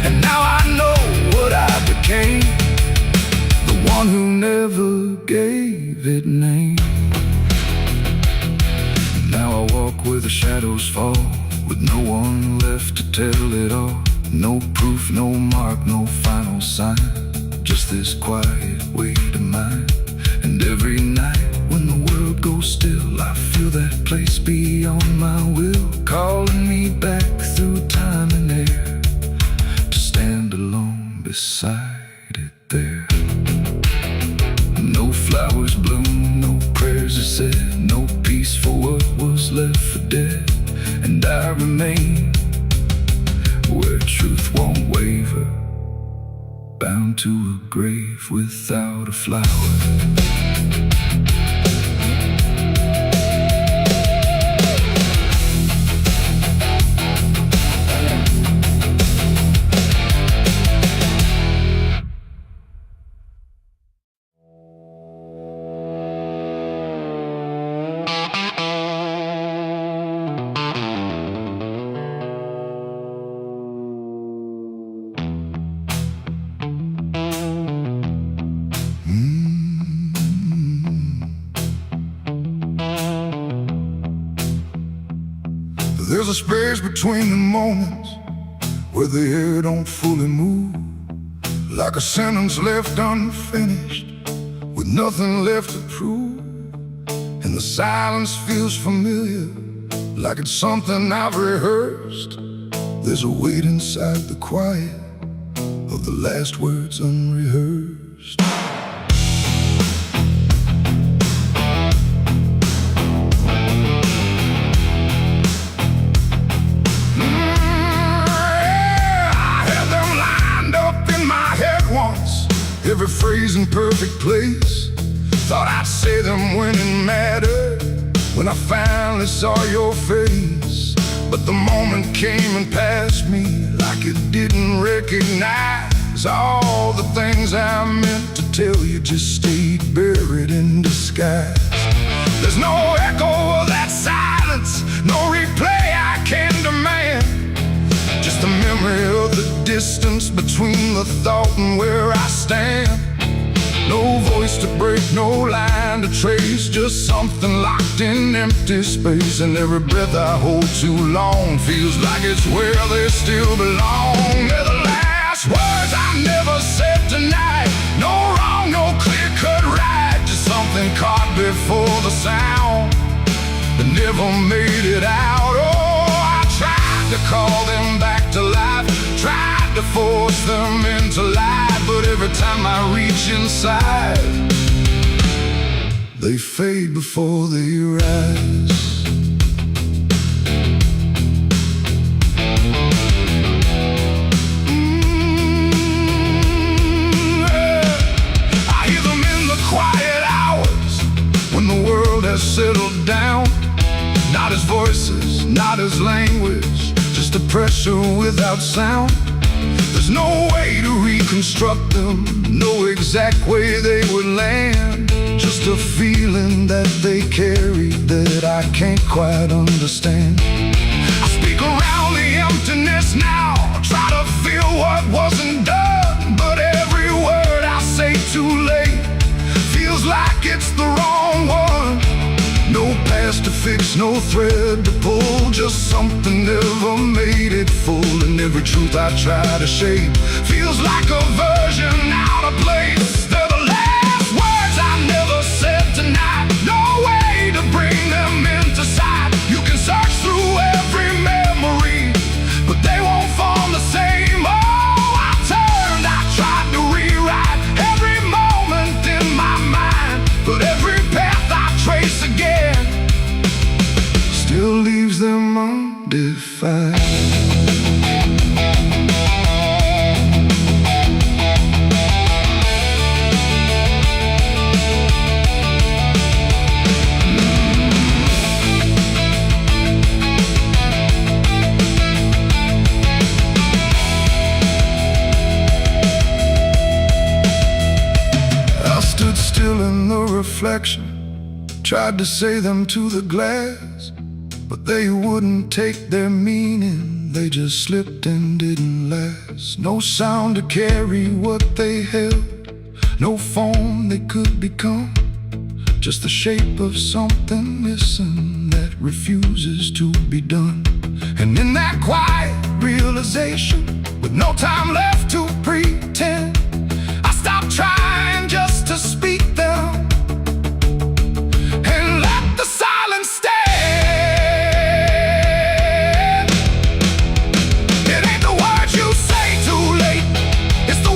and now I know what I became, the one who never gave it name. Now I walk where the shadows fall, with no one left to tell it all. No proof, no mark, no final sign, just this quiet weight of mine. And every night when the world goes still, I feel that place beyond my will, calling me back through time and air, to stand beside it there. No flowers bloom, no prayers are said, no peace for what was left for dead. And I remain where truth won't waver, bound to a grave without a flower. There's a space between the moments where the air don't fully move, like a sentence left unfinished with nothing left to prove. And the silence feels familiar, like it's something I've rehearsed. There's a weight inside the quiet of the last words unrehearsed. Every phrase in perfect place. Thought I'd say them when it mattered, when I finally saw your face. But the moment came and passed me like it didn't recognize all the things I meant to tell you just stayed buried in disguise. There's no echo of that silence, no replay I can demand, just the memory of the distance between the thought and where I stand. No voice to break, no line to trace, just something locked in empty space. And every breath I hold too long feels like it's where they still belong. They're the last words I never said tonight. No wrong, no clear-cut right, just something caught before the sound that never made it out. Oh, I tried to call them back to life, tried to force them into life, but every time I reach inside, they fade before they rise. I hear them in the quiet hours when the world has settled down. Not as voices, not as language, just a pressure without sound. There's no way to reconstruct them, no exact way they would land, just a feeling that they carry that I can't quite understand. I speak around the emptiness now, try to feel what wasn't done, but every word I say too late feels like it's the wrong one. No past to fix, no thread to pull, just something never made it full. And every truth I try to shape feels like a version out of place. They're the last words I never said tonight, no way to bring them into sight. You can search through every memory, but they won't form the same. Oh, I turned, I tried to rewrite every moment in my mind, but every path I trace again still leaves them undefined. I stood still in the reflection, tried to say them to the glass, but they wouldn't take their meaning, they just slipped and didn't last. No sound to carry what they held, no form they could become, just the shape of something missing that refuses to be done. And in that quiet realization, with no time left to pretend, I stopped trying just to speak them and let the silence stand. It ain't the words you say too late, it's the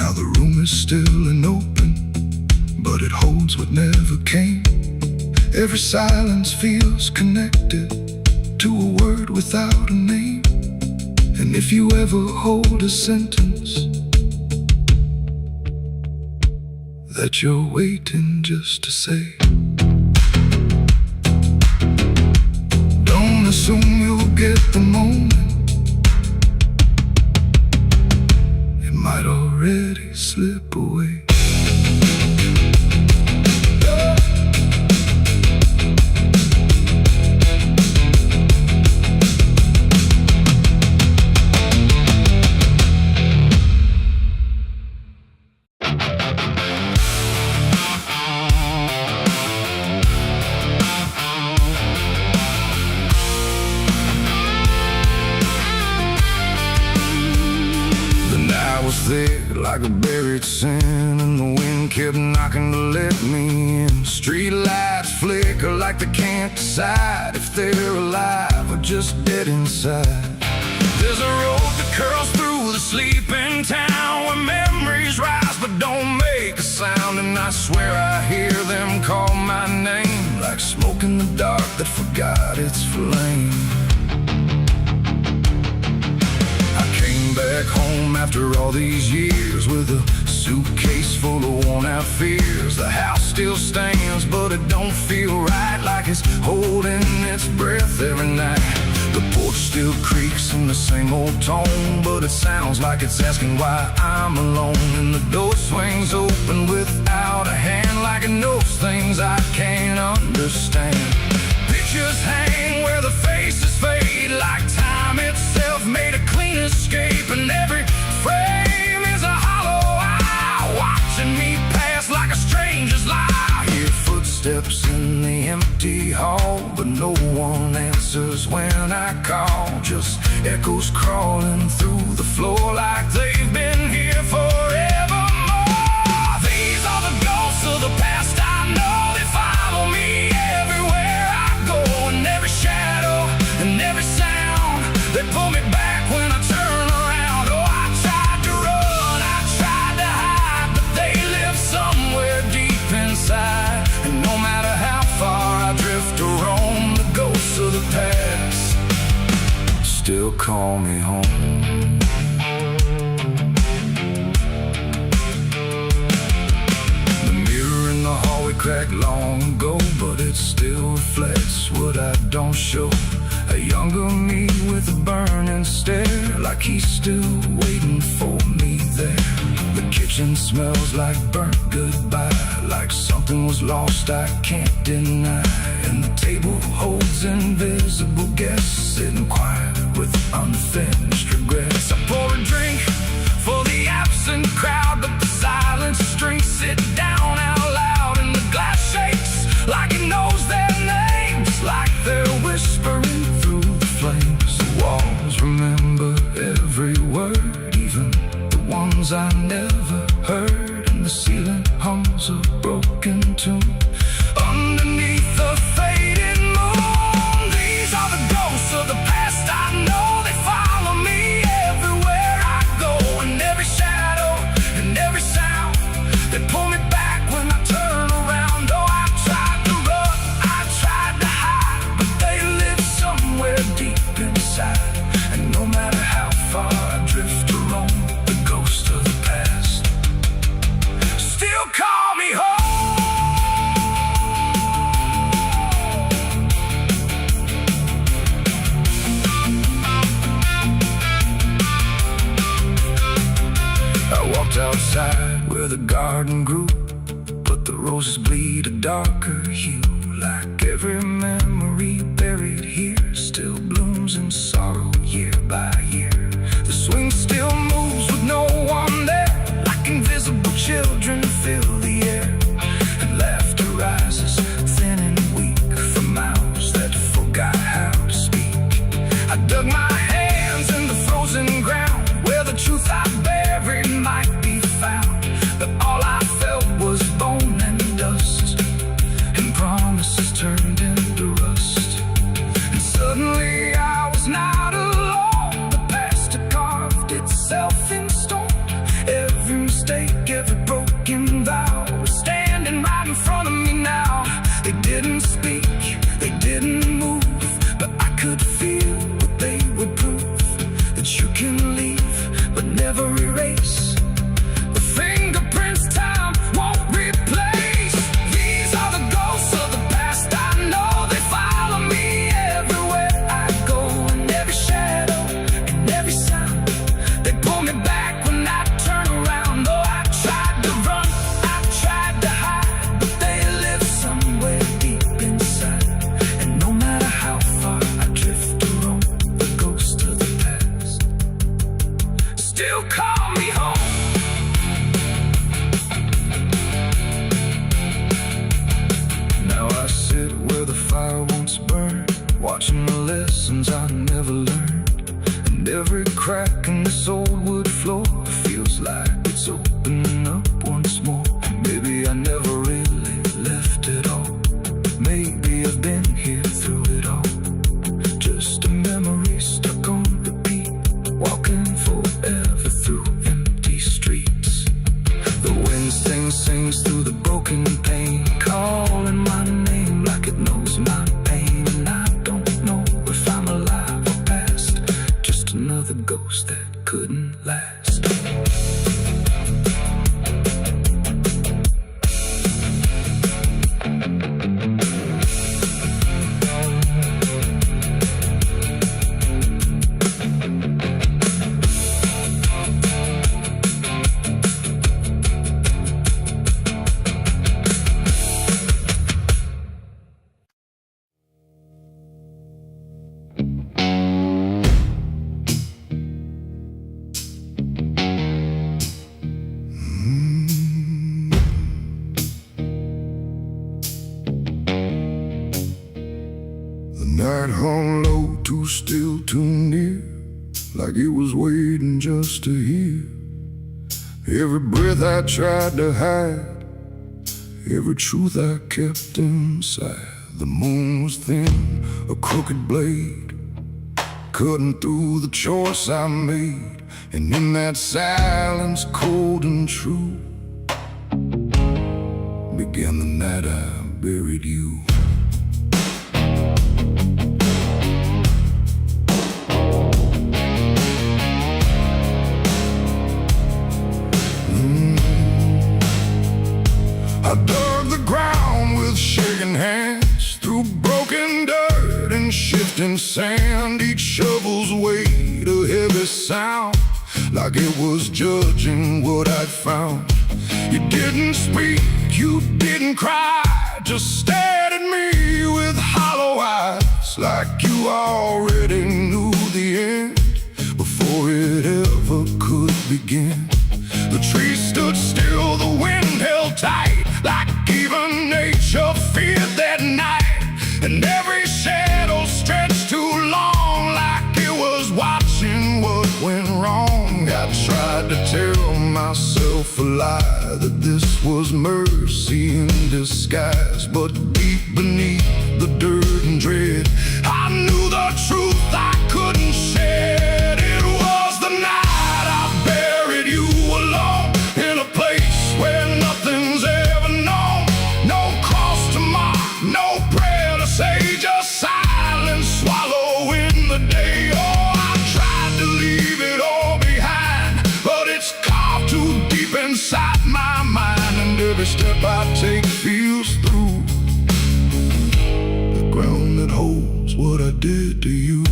Now the room is still and open, but it holds what never came. Every silence feels connected to a word without a name. And if you ever hold a sentence that you're waiting just to say, don't assume you'll get the moment. It might already slip away. Thick like a buried sin, and the wind kept knocking to let me in. Street lights flicker like they can't decide if they're alive or just dead inside. There's a road that curls through the sleeping town where memories rise but don't make a sound. And I swear I hear them call my name like smoke in the dark that forgot its flame. Back home after all these years with a suitcase full of worn-out fears. The house still stands, but it don't feel right, like it's holding its breath every night. The porch still creaks in the same old tone, but it sounds like it's asking why I'm alone. And the door swings open without a hand, like it knows things I can't understand. Pictures hang where the faces fade, like time itself made a clean escape. And every frame is a hollow eye, watching me pass like a stranger's lie. I hear footsteps in the empty hall, but no one answers when I call. Just echoes crawling through the floor like they've been here forevermore. These are the ghosts of the past I know. They follow me everywhere I go, and every shadow and every sound, they pull me back when I turn around. Oh, I tried to run, I tried to hide, but they live somewhere deep inside. And no matter how far I drift or roam, the ghosts of the past still call me home. The mirror in the hallway cracked long ago, but it still reflects what I don't show. A younger me with a burning stare, like he's still waiting for me there. The kitchen smells like burnt goodbye, like something was lost I can't deny. And the table holds invisible guests, sitting quiet with unfinished regrets. I pour a drink for the absent crowd, but the silence drinks it down out loud. And the glass shakes like it knows their names, like they're whispering through the flames. The walls remember every word, even the ones I never heard. And the ceiling hums a broken tune underneath the fading moon. These are the ghosts of the past I know. They follow me everywhere I go, and every shadow and every sound, they pull me back when I turn around. Oh, I tried to run, I tried to hide, but they live somewhere deep inside. And no matter how far I drift or roam, the ghost of the past still call me home. I walked outside where the garden grew, but the roses bleed a darker hue. Like every memory buried here still blooms in sorrow year by year. The swing still moves with no one there, like invisible children fill the air. And laughter rises thin and weak from mouths that forgot how to speak. I dug my hands in the frozen ground where the truth I buried might be found. But all I felt was bone and dust, and promises turned into rust. And suddenly I was not alone, but erase the fingerprints time won't replace. These are the ghosts of the past. I know they follow me everywhere I go, in every shadow, in every sound. They pull me back when I turn around. Though I tried to run, I tried to hide, but they live somewhere deep inside. And no matter how far I drift or roam, the ghost of the past still call me home. Now I sit where the fire once burned, watching the lessons I never learned. And every crack in this old wood floor feels like it's opening up once more. Maybe I never really left it all. Maybe I've been here through it all. Just a memory stuck on repeat, walking forever through empty streets. The wind sings through the broken pane, calling my name like it knows my pain. And I don't know if I'm alive or past, just another ghost that couldn't last. Night hung low, too still, too near, like it was waiting just to hear. Every breath I tried to hide, every truth I kept inside. The moon was thin, a crooked blade, cutting through the choice I made. And in that silence, cold and true, began the night I buried you. I dug the ground with shaking hands, through broken dirt and shifting sand. Each shovel's weight a heavy sound, like it was judging what I'd found. You didn't speak, you didn't cry, just stared at me with hollow eyes, like you already knew the end before it ever could begin. The trees stood still, the wind held tight, like even nature feared that night. And every shadow stretched too long, like it was watching what went wrong. I tried to tell myself a lie, that this was mercy in disguise. But deep beneath the dirt and dread, I knew the truth I couldn't shed. It was the night I buried you alone, in a place where nothing's ever known. No cross to mark, no prayer to say, just silence swallowing the day. Oh, I tried to leave it all behind, but it's carved too deep inside my mind. And every step I take feels through the ground that holds what I did to you.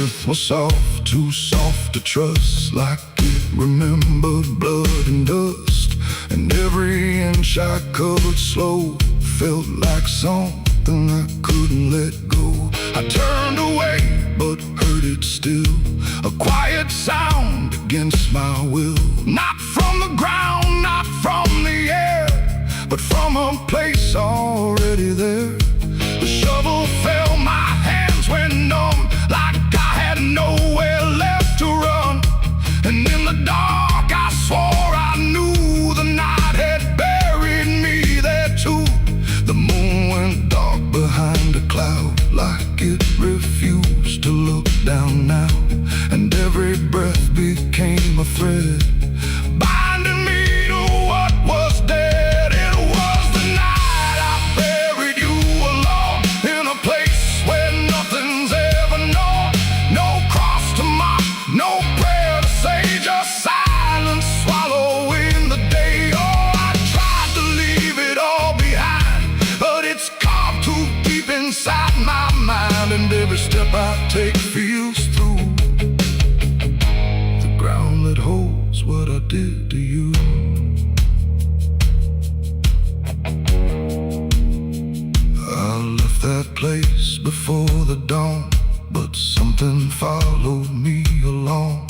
Earth was soft, too soft to trust, like it remembered blood and dust. And every inch I covered slow felt like something I couldn't let go. I turned away, but heard it still, a quiet sound against my will. Not from the ground, not from the air, but from a place already there. The shovel fell, my hands went numb, like I had nowhere left to run. And in the dark I swore I knew the night had buried me there too. The moon went dark behind a cloud, like it refused to look down now. And every breath became a thread, binding me to what was dead. It was the night I buried you alone, in a place where nothing's ever inside my mind, and every step I take feels through the ground that holds what I did to you. I left that place before the dawn, but something followed me along.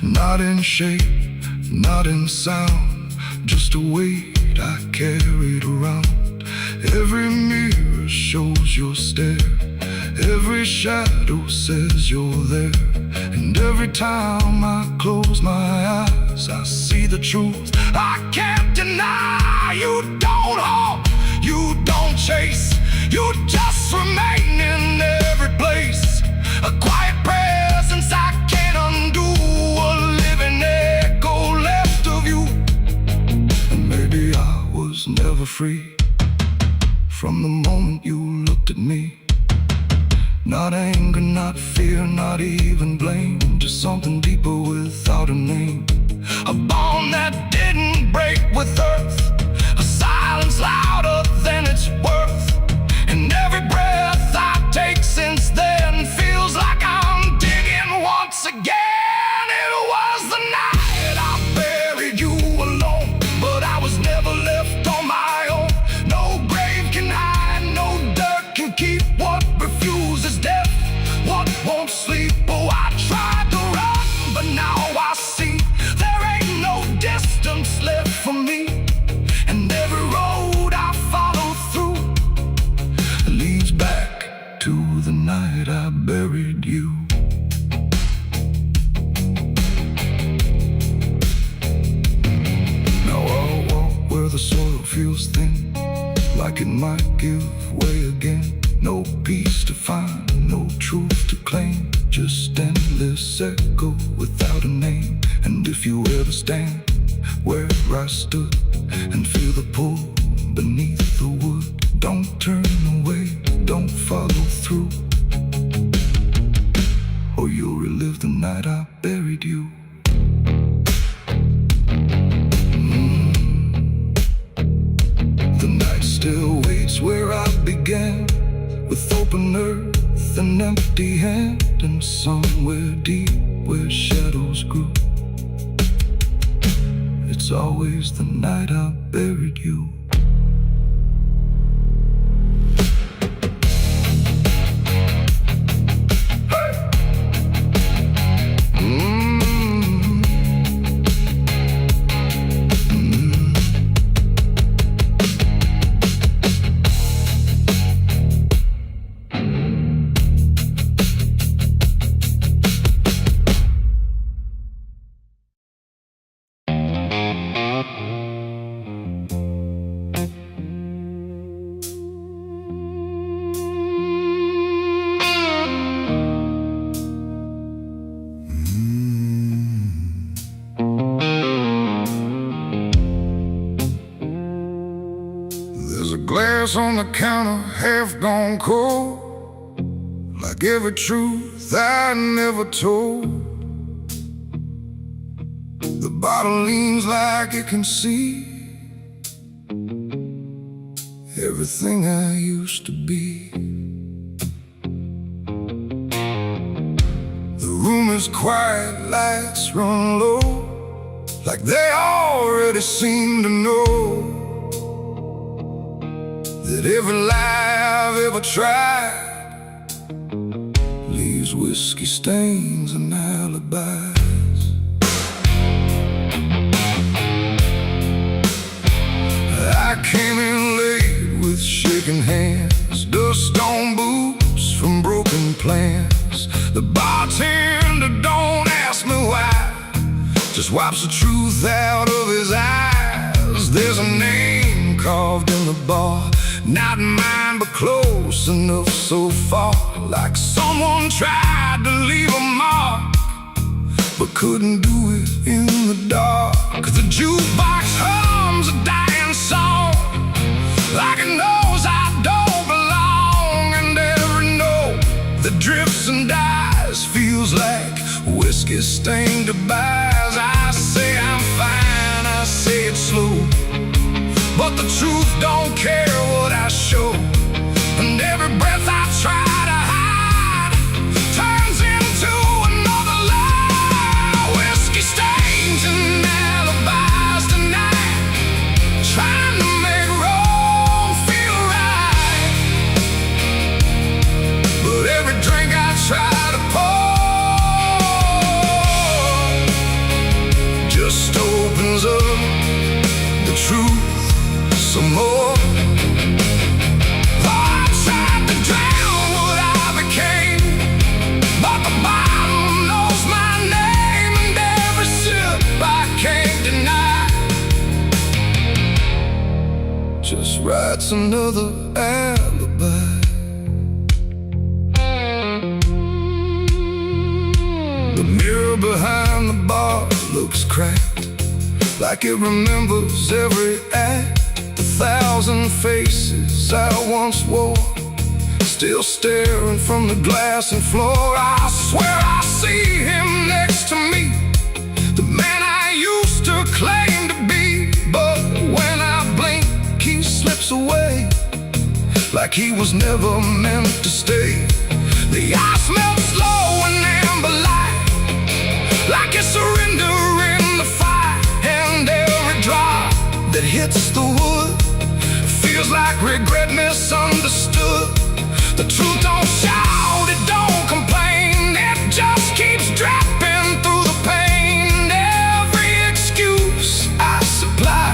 Not in shape, not in sound, just a weight I carried around. Every mirror shows your stare, every shadow says you're there. And every time I close my eyes, I see the truth I can't deny. You don't hope, you don't chase, you just remain in every place. A quiet presence I can't undo, a living echo left of you. And maybe I was never free from the moment you looked at me. Not anger, not fear, not even blame, just something deeper without a name. A bond that didn't break with earth, a silence louder than its worth. And every breath I take since then feels like I'm digging once again. It was the night I buried you alone, but I was never left on my own. No grave can hide, no dirt can keep what refuses death, what won't sleep. Oh, I tried to run, but now I see there ain't no distance left for me. And every road I follow through leads back to the night I buried you. Now I'll walk where the soil feels thin, like it might give way again. No peace to find, no truth to claim, just endless echo without a name. And if you ever stand where I stood and feel the pull beneath the wood, don't turn away, don't follow through, or you'll relive the night I buried you. The night still waits where I began, with open earth and empty hand, and somewhere deep where shadows grew, it's always the night I buried you. Glass on the counter, half gone cold, like every truth I never told. The bottle leans like it can see everything I used to be. The room is quiet, lights run low, like they already seem to know that every lie I've ever tried leaves whiskey stains and alibis. I came in late with shaking hands, dust on boots from broken plans. The bartender don't ask me why, just wipes the truth out of his eyes. There's a name carved in the bar, not mine but close enough so far, like someone tried to leave a mark but couldn't do it in the dark. The jukebox hums a dying song, like it knows I don't belong. And every note that drifts and dies feels like whiskey-stained goodbyes. I say I'm fine, I say it slow, but the truth don't care what I show. And every breath writes another alibi. The mirror behind the bar looks cracked, like it remembers every act. 1,000 faces I once wore, still staring from the glass and floor. I swear I see him next to me, the man I used to claim to be. But when I blink, he slips away, like he was never meant to stay. The ice melts slow and amber light, like a surrender in the fire. And every drop that hits the wood feels like regret misunderstood. The truth don't shout, it don't complain, it just keeps dropping through the pain. Every excuse I supply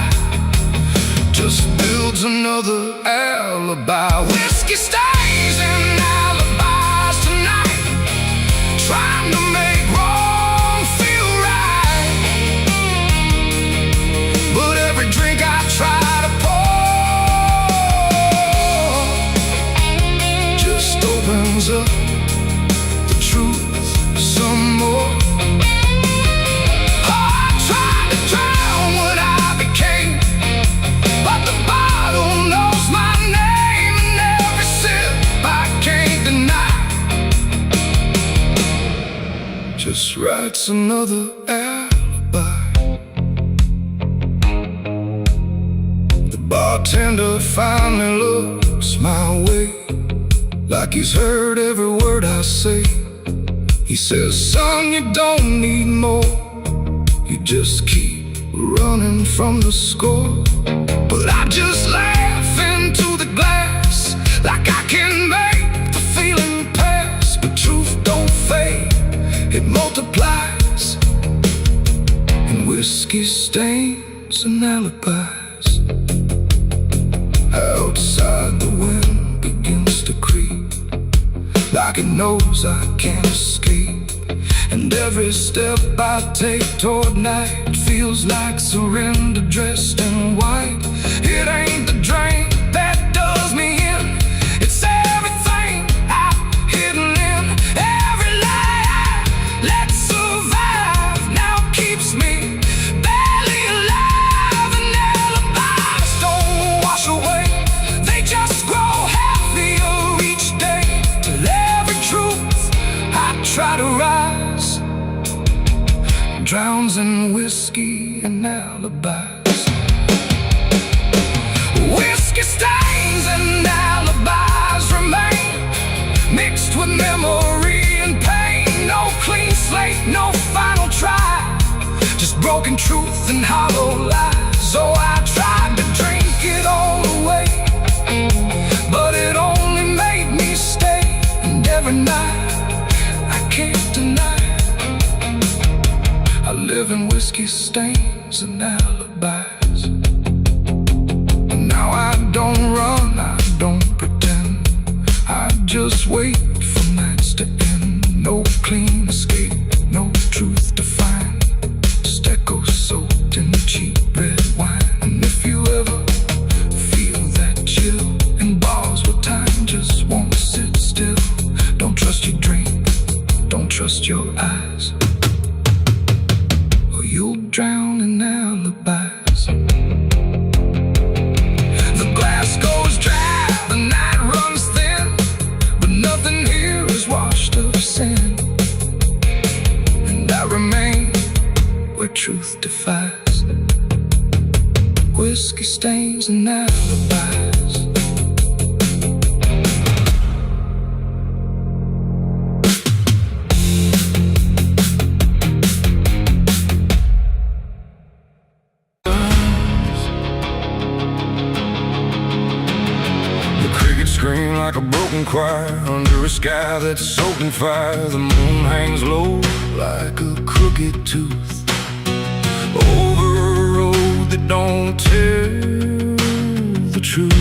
just builds another alibi. Whiskey stains and alibis tonight, trying to make wrong feel right. But every drink I try to opens up the truth some more. Oh, I tried to drown what I became, but the bottle knows my name, and every sip I can't deny just writes another alibi. The bartender finally looks my way, like he's heard every word I say. He says, son, you don't need more, you just keep running from the score. But I just laugh into the glass, like I can make the feeling pass. But truth don't fade, it multiplies, and whiskey stains and alibis. Outside the wind begins to creep, like it knows I can't escape. And every step I take toward night feels like surrender dressed in white. It ain't the drink that does me in, it's everything I've hidden in. Every lie I let survive now keeps me barely alive. And alibis don't wash away, they just grow heavier each day, till every truth I try to rise drowns in whiskey and alibis. Whiskey stains and alibis remain, mixed with memory and pain. No clean slate, no final try, just broken truth and hollow lies. So I tried to drink it all away, but it only made me stay. And every night I can't deny I live in whiskey stains and alibis. And now I don't run, I don't pretend, I just wait for nights to end. No clean escape, no truth to find, just echoes soaked in cheap red wine. And if you ever feel that chill in bars where time just won't sit still, don't trust your dream, don't trust your eyes, you'll drown in alibis. The glass goes dry, the night runs thin, but nothing here is washed of sin. And I remain where truth defies, whiskey stains and alibis. Scream like a broken choir under a sky that's soaked in fire. The moon hangs low like a crooked tooth over a road that don't tell the truth.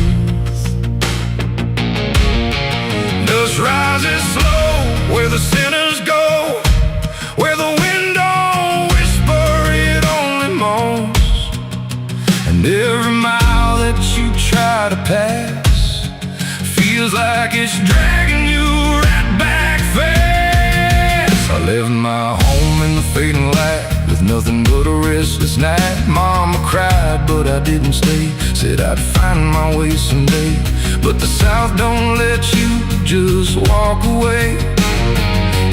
Dust rises slow where the sinners go, where the wind don't whisper, it only moans. And every mile that you try to pass it's dragging you right back fast. I left my home in the fading light with nothing but a restless night. Mama cried, but I didn't stay. Said I'd find my way someday. But the South don't let you just walk away.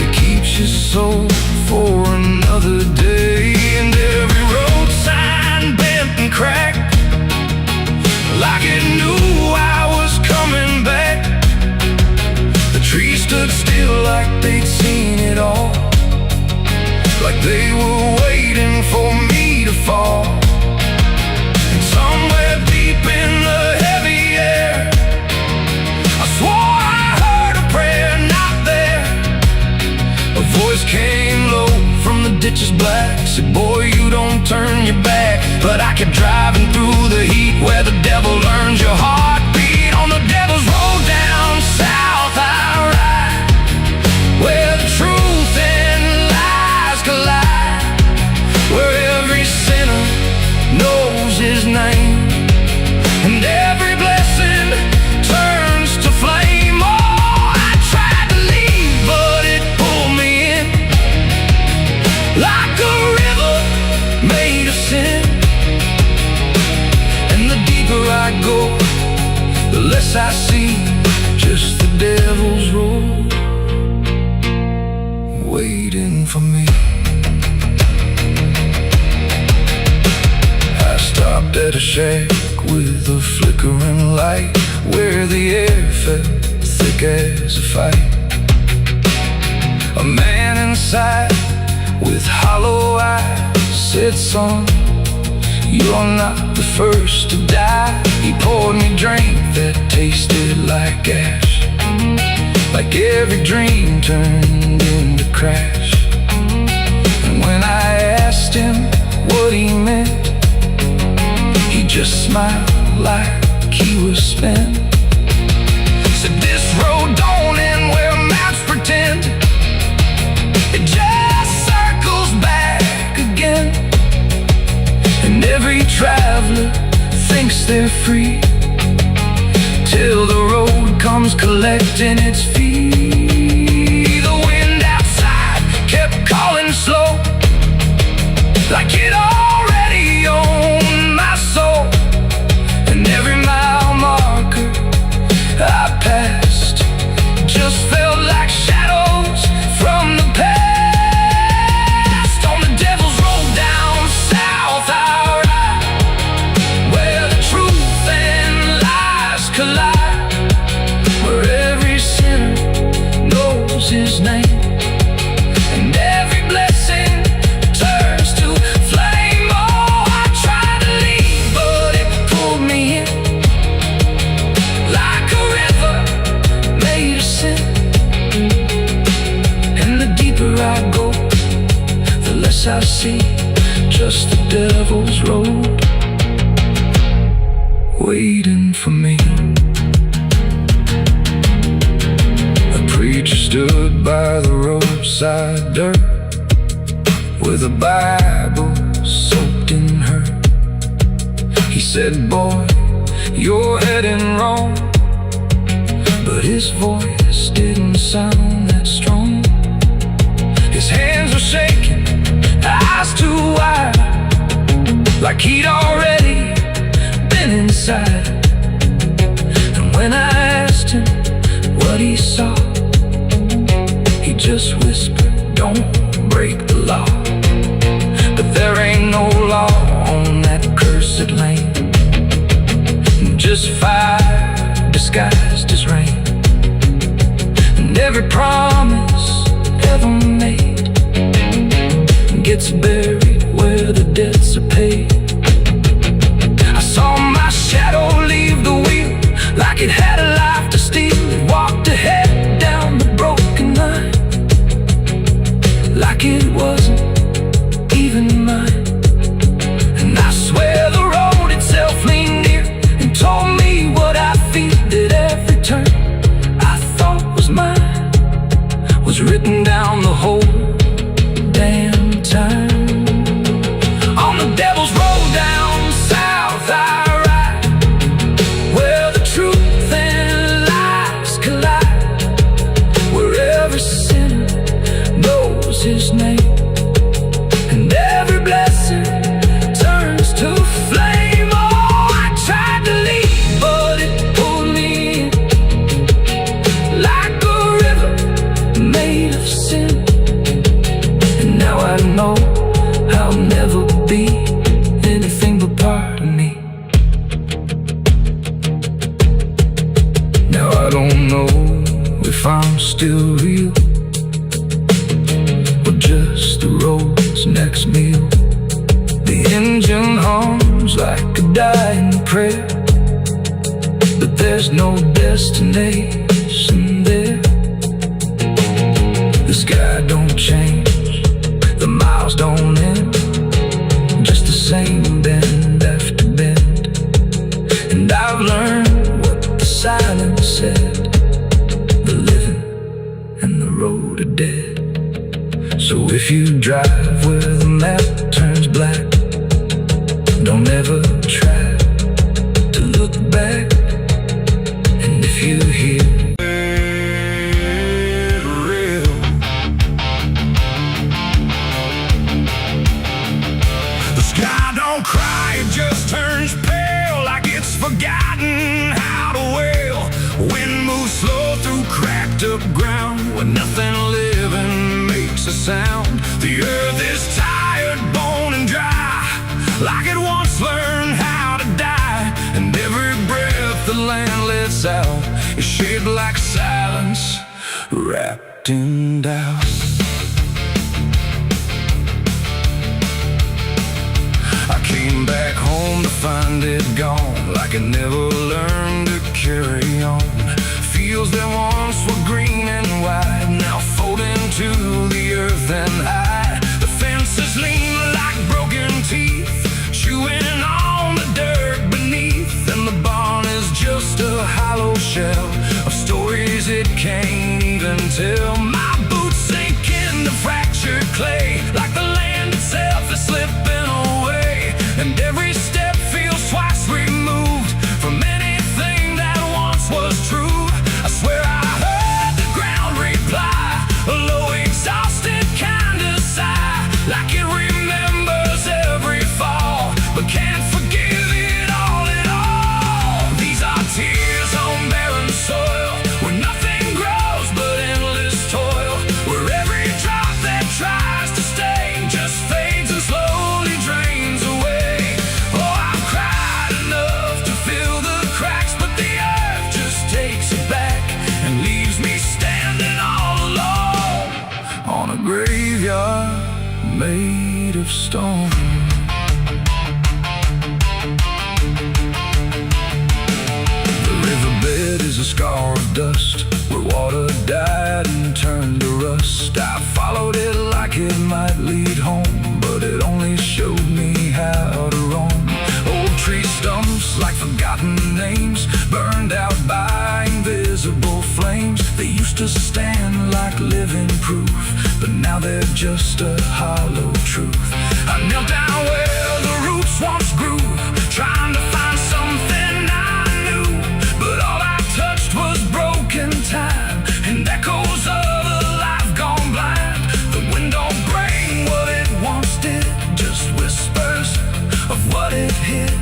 It keeps you so for another day. And every road sign bent and cracked, like it knew I was coming back. The trees stood still like they'd seen it all, like they were waiting for me to fall. And somewhere deep in the heavy air, I swore I heard a prayer not there. A voice came low from the ditches black, said, boy, you don't turn your back. But I kept driving through the heat where the devil learns your heartbeat. On the devil's road down south I ride, where the truth and lies collide, where every sinner knows his name, and every blessing turns to flame. Oh, I tried to leave, but it pulled me in, like a river made of sin. And the deeper I go, the less I see, just the devil's road waiting for me. I stopped at a shack with a flickering light, where the air felt thick as a fight. A man inside with hollow eyes said, son, you're not the first to die. He poured me a drink that tasted like ash, like every dream turned into crash. And when I asked him what he meant, he just smiled like he was spent. Said this road don't end where maps pretend, it just circles back again. And every traveler thinks they're free, till the road comes collecting its fee. The wind outside kept calling slow, like it already owned my soul. And every mile marker I passed just felt like shadows from the past. On the devil's road down south I ride, where the truth and lies collide, where every sinner knows his name, and every blessing turns to flame. Oh, I tried to leave, but it pulled me in, like a river made of sin. And the deeper I go, the less I see, just the devil's road waiting for me. A preacher stood by the roadside dirt, with a Bible soaked in her. He said, boy, you're heading wrong. But his voice didn't sound that strong. His hands were shaking, eyes too wide, like he'd already been inside. And when I asked him what he saw, he just whispered, don't break the law. But there ain't no law on that cursed land, just fire disguised as rain. And every promise ever made gets buried where the debts are paid. I saw my shadow leave the wheel, like it had a life to steal. It walked ahead down the broken line, like it wasn't even mine. And I swear the road itself leaned near and told me what I feel, that every turn I thought was mine was written down the whole damn time. On the devil's road down south I ride, where the truth and lies collide, I'm still real, or just the road's next meal. The engine hums like a dying prayer, but there's no destination there. The sky don't change, the miles don't end, just the same bend after bend. And I've learned what the silence said: the living and the road are dead. So if you drive where the map turns black, don't ever try to look back. And if you hear it real, the sky don't cry, it just turns pale, like it's forgotten how to wail. Wind moves slow through cracked up ground, where nothing living makes a sound. The earth is tired, bone and dry, like it once learned how to die. And every breath the land lets out is shaped like silence, wrapped in doubt. I came back home to find it gone, like it never learned to carry on. Fields that once were green and wide, now folding to the earth and hide. The fences lean like broken teeth, chewing on the dirt beneath. And the barn is just a hollow shell of stories it can't even tell. My boots sink into fractured clay, like the land itself is slipping away. And every step feels twice removed from anything that once was true. I swear I heard the ground reply, a low exhausted kind of sigh, like it remembers every fall, but can't forgive it all at all. These are tears on barren soil, where nothing grows but endless toil, where every drop that tries to stay just fades and slowly drains away. Oh, I've cried enough to fill the cracks, but the earth just takes it back and leaves me standing all alone on a graveyard made of stone. The riverbed is a scar of dust, where water died and turned to rust. I followed it like it might lead home, but it only showed me how to roam. Old tree stumps like forgotten names, burned out by invisible flames. They used to stand like living proof, but now they're just a hollow truth. I knelt down where the roots once grew, trying to find something I knew, but all I touched was broken time and echoes of a life gone blind. The wind don't bring what it once did, just whispers of what it hid.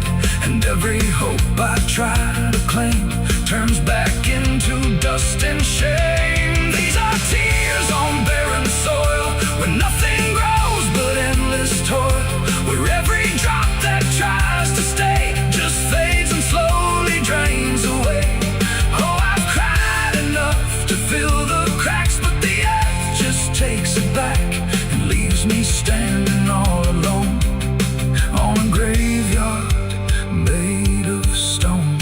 And every hope I try to claim turns back into dust and shame. These are tears on barren soil, where nothing grows but endless toil, where every drop that tries to stay just fades and slowly drains away. Oh, I've cried enough to fill the cracks, but the earth just takes it back and leaves me standing all alone on a graveyard made of stone.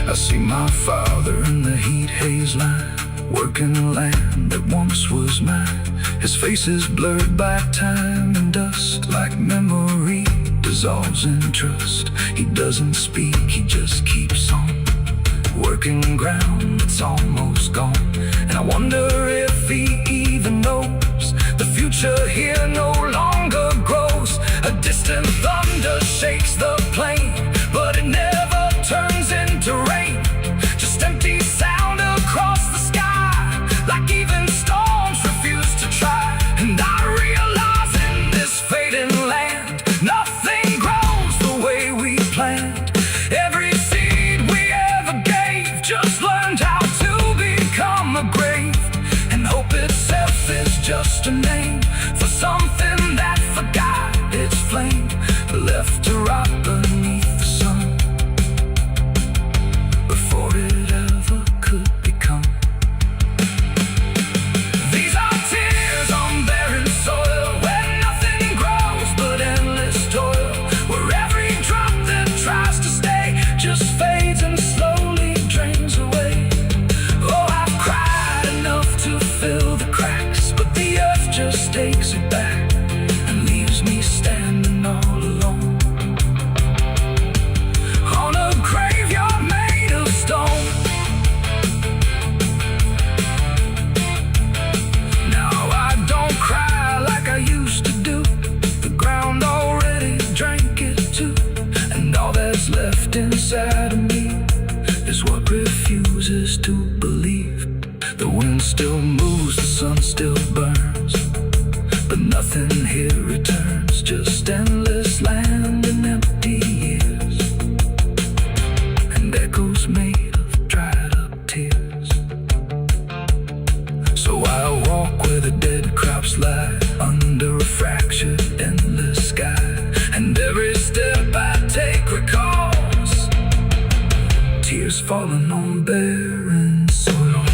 I see my father in the heat haze line, working the land that once was mine. His face is blurred by time and dust, like memory dissolves in trust. He doesn't speak, he just keeps on working ground that's almost gone. And I wonder if he even knows the future here no longer grows. A distant thunder shakes the plain, but it never turns into rain, just empty sound across the sky, like even storms refuse to try. And I realize in this fading land, nothing grows the way we planned. Every seed we ever gave just learned how to become drops light under a fractured, endless sky. And every step I take recalls tears falling on barren soil.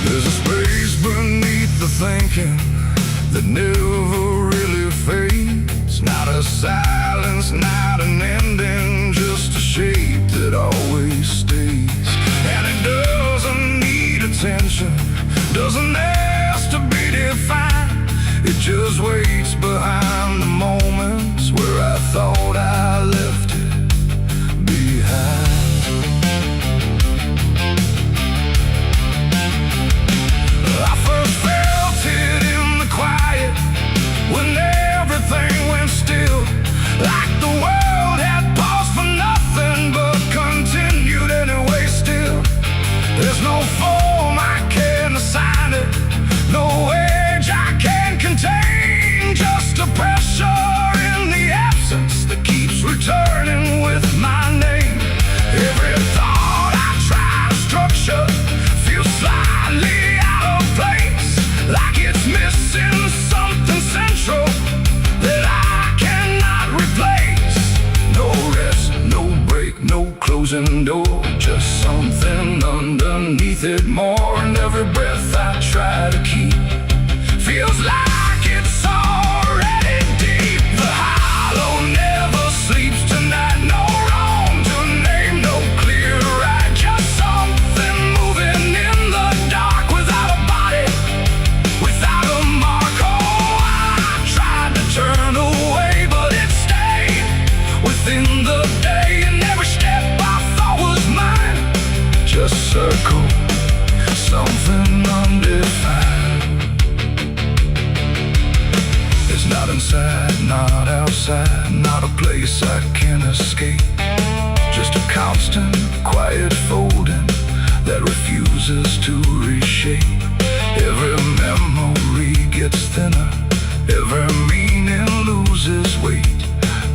There's a space beneath the thinking that never really fades. Not a silence, not an ending, just a shape that always stays. And it doesn't need attention, doesn't ask to be defined. It just waits behind the moments where I thought I left it behind. I first felt it in the quiet, when everything went still, like the world had paused for nothing but continued anyway still. There's no form I can assign it, no age I can contain, just a pressure in the absence that keeps returning with my name. Every thought I try to structure feels slightly out of place, like it's missing something central that I cannot replace. No rest, no break, no closing door, just something underneath it more. And every breath I try to keep feels like it's already deep. The hollow never sleeps tonight, no wrong to name, no clear right, just something moving in the dark without a body, without a mark. Oh, I tried to turn away, but it stayed within the day. And every step I thought was mine just circle something undefined. It's not inside, not outside, not a place I can escape, just a constant, quiet folding that refuses to reshape. Every memory gets thinner, every meaning loses weight,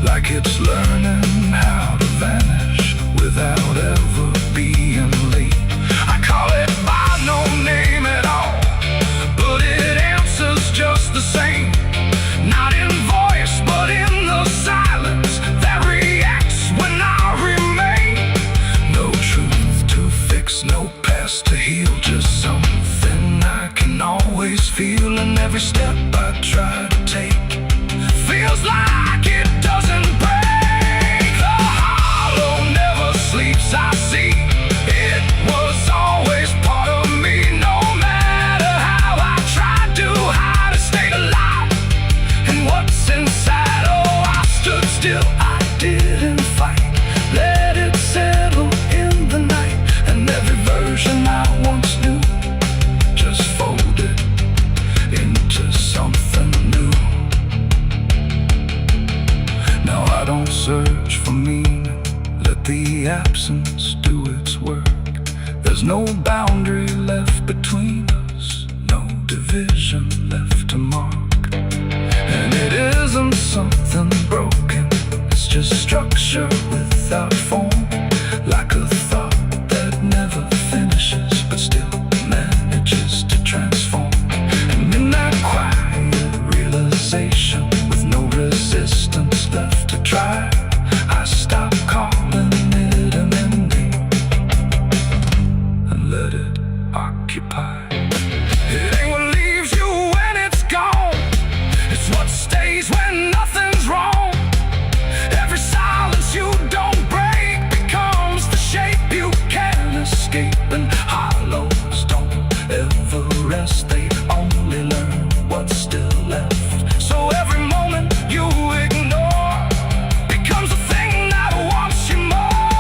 like it's learning how to vanish without ever being late. I call it by no name at all, but it answers just the same. Not in voice, but in the silence that reacts when I remain. No truth to fix, no past to heal, just something I can always feel. And every step I try to take feels like it doesn't break. The hollow never sleeps, I see. It was always part of me, no matter how I tried to hide or stay alive. And what's inside, oh, I stood still, I didn't fight, let it settle in the night. And every version I once knew just folded into something new. Now I don't search for meaning, let the absence do its work. There's no boundary left between us, no division left to mark. And it isn't something broken, it's just structure without form, like a thought that never finishes but still manages to transform. And in that quiet realization, with no resistance left to try, I stop calling it an ending and let it occupy. It ain't what leaves you when it's gone, it's what stays when nothing's wrong. Every silence you don't break becomes the shape you can't escape. And hollows don't ever rest, they only learn what's still left. So every moment you ignore becomes a thing that wants you more.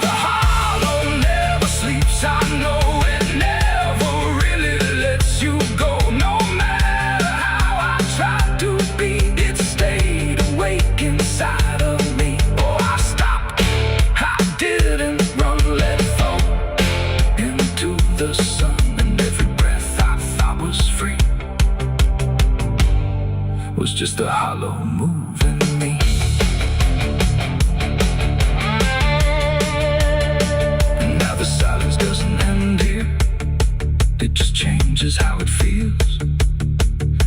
The hollow never sleeps, I know it never just a hollow move in me. And now the silence doesn't end here. It just changes how it feels.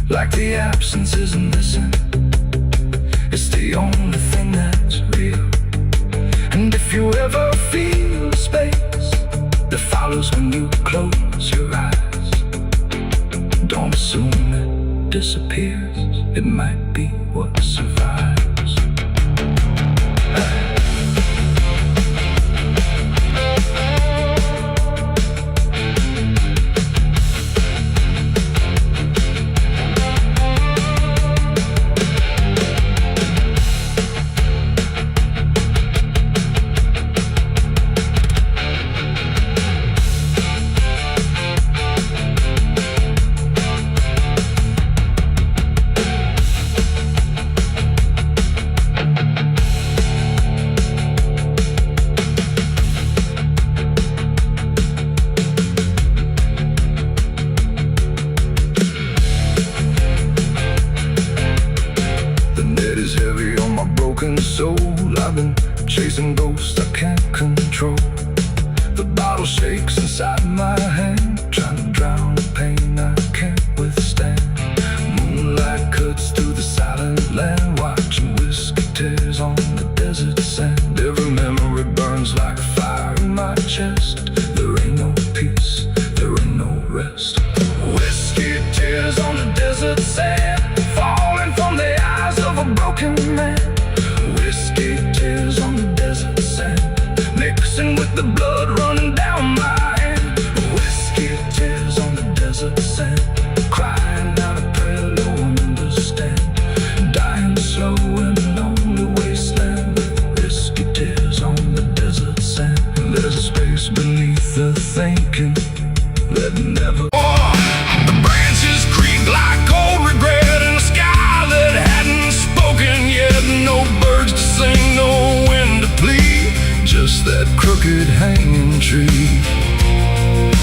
Like the absence isn't missing. It's the only thing that's real. And if you ever feel a space that follows when you close your eyes, don't assume it disappears. It might be what survives. Soul, I've been chasing ghosts I can't control. The bottle shakes inside my hand, trying to drown the pain I can't withstand. Moonlight cuts through the silent land, watching whiskey tears on the desert sand. Every memory burns like a fire in my chest. There ain't no peace, there ain't no rest. Whiskey tears on the desert sand, falling from the eyes of a broken man. Whiskey tears on the desert sand, mixing with the blood running down my hand. Whiskey tears on the desert sand, crying out a prayer no one understands. Dying slow in a lonely wasteland, whiskey tears on the desert sand. There's a space beneath the thinking that never. The branches creak like old regret in a sky that hadn't spoken yet. No birds to sing, no wind to plead, just that crooked hanging tree.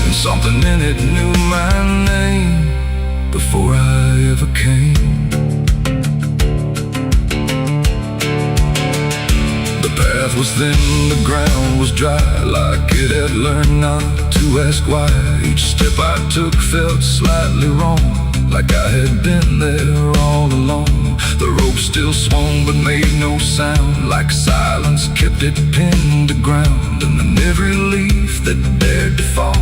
And something in it knew my name before I ever came. The path was thin, the ground was dry, like it had learned not to ask why. Each step I took felt slightly wrong, like I had been there all along. The rope still swung but made no sound, like silence kept it pinned to ground. And then every leaf that dared to fall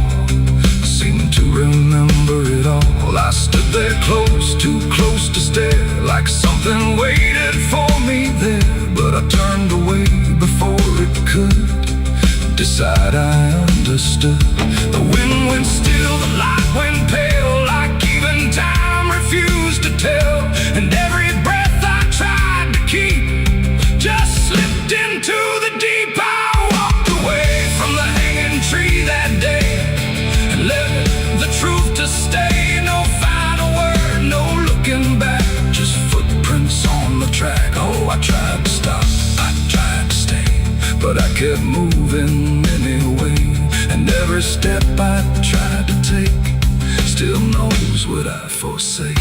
seemed to remember it all. I stood there close, too close to stare, like something waited for me there. But I turned away before it could decide I understood. The wind went still, the light went pale, like even time refused to tell. And every breath I tried to keep just slipped into the deep. I walked away from the hanging tree that day and left the truth to stay. No final word, no looking back, just footprints on the track. Oh, I tried to stop, I tried to stay, but I kept moving anyway. And every step I tried to take still knows what I forsake.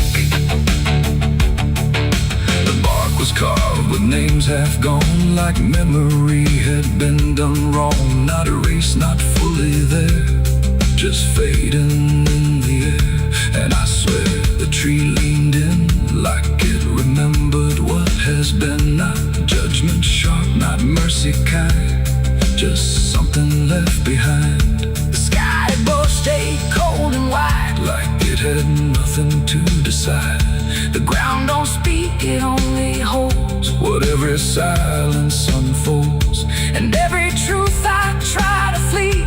The bark was carved with names half gone, like memory had been done wrong. Not erased, not fully there, just fading in the air. And I swear the tree leaned in like it remembered what has been. Not judgment sharp, not mercy kind, just something left behind. The sky above stayed cold and white, like it had nothing to decide. The ground don't speak, it only holds what every silence unfolds. And every truth I try to flee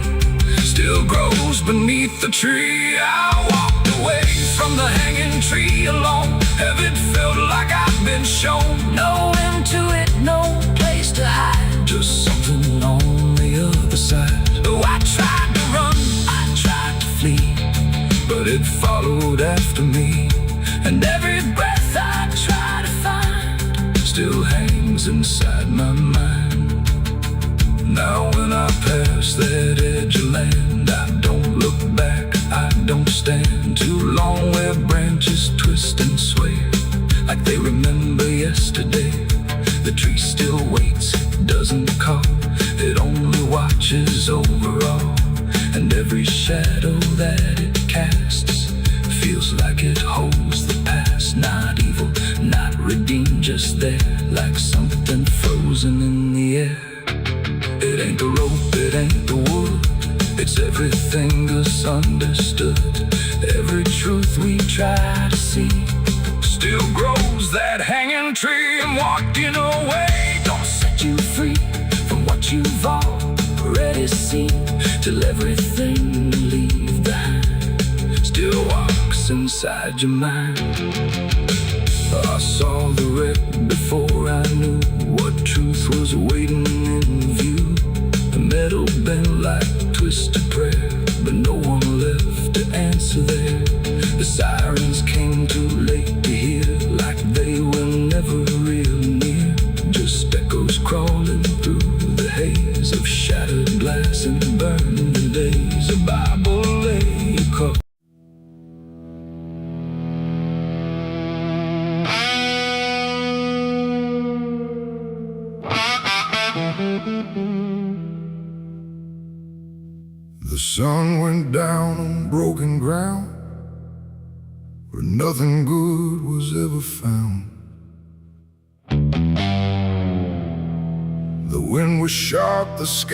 still grows beneath the tree. I walked away from the hanging tree alone. Heaven felt like I'd been shown. No end to it, no place to hide, just something on the other side. Oh, I tried to run, I tried to flee, but it followed after me. And every breath I try to find still hangs inside my mind. Now when I pass that edge of land, I don't look back, I don't stand too long where branches twist and sway, like they remember Every shadow that it casts feels like it holds the past. Not evil, not redeemed, just there, like something frozen in the air. It ain't the rope, it ain't the wood, it's everything misunderstood. Every truth we try to see still grows that hanging tree, and walking away don't set you free from what you've already seen, till everything you leave behind still walks inside your mind. I saw the wreck before I knew what truth was waiting in view. The metal bent like twisted prayer, but no one left to answer there. The sirens came too late to hear, like they were never real near. Just echoes crawling through the haze of shattered glass and burning days. A Bible lay across. The sun went down on broken ground where nothing good was ever found. The wind was sharp, the sky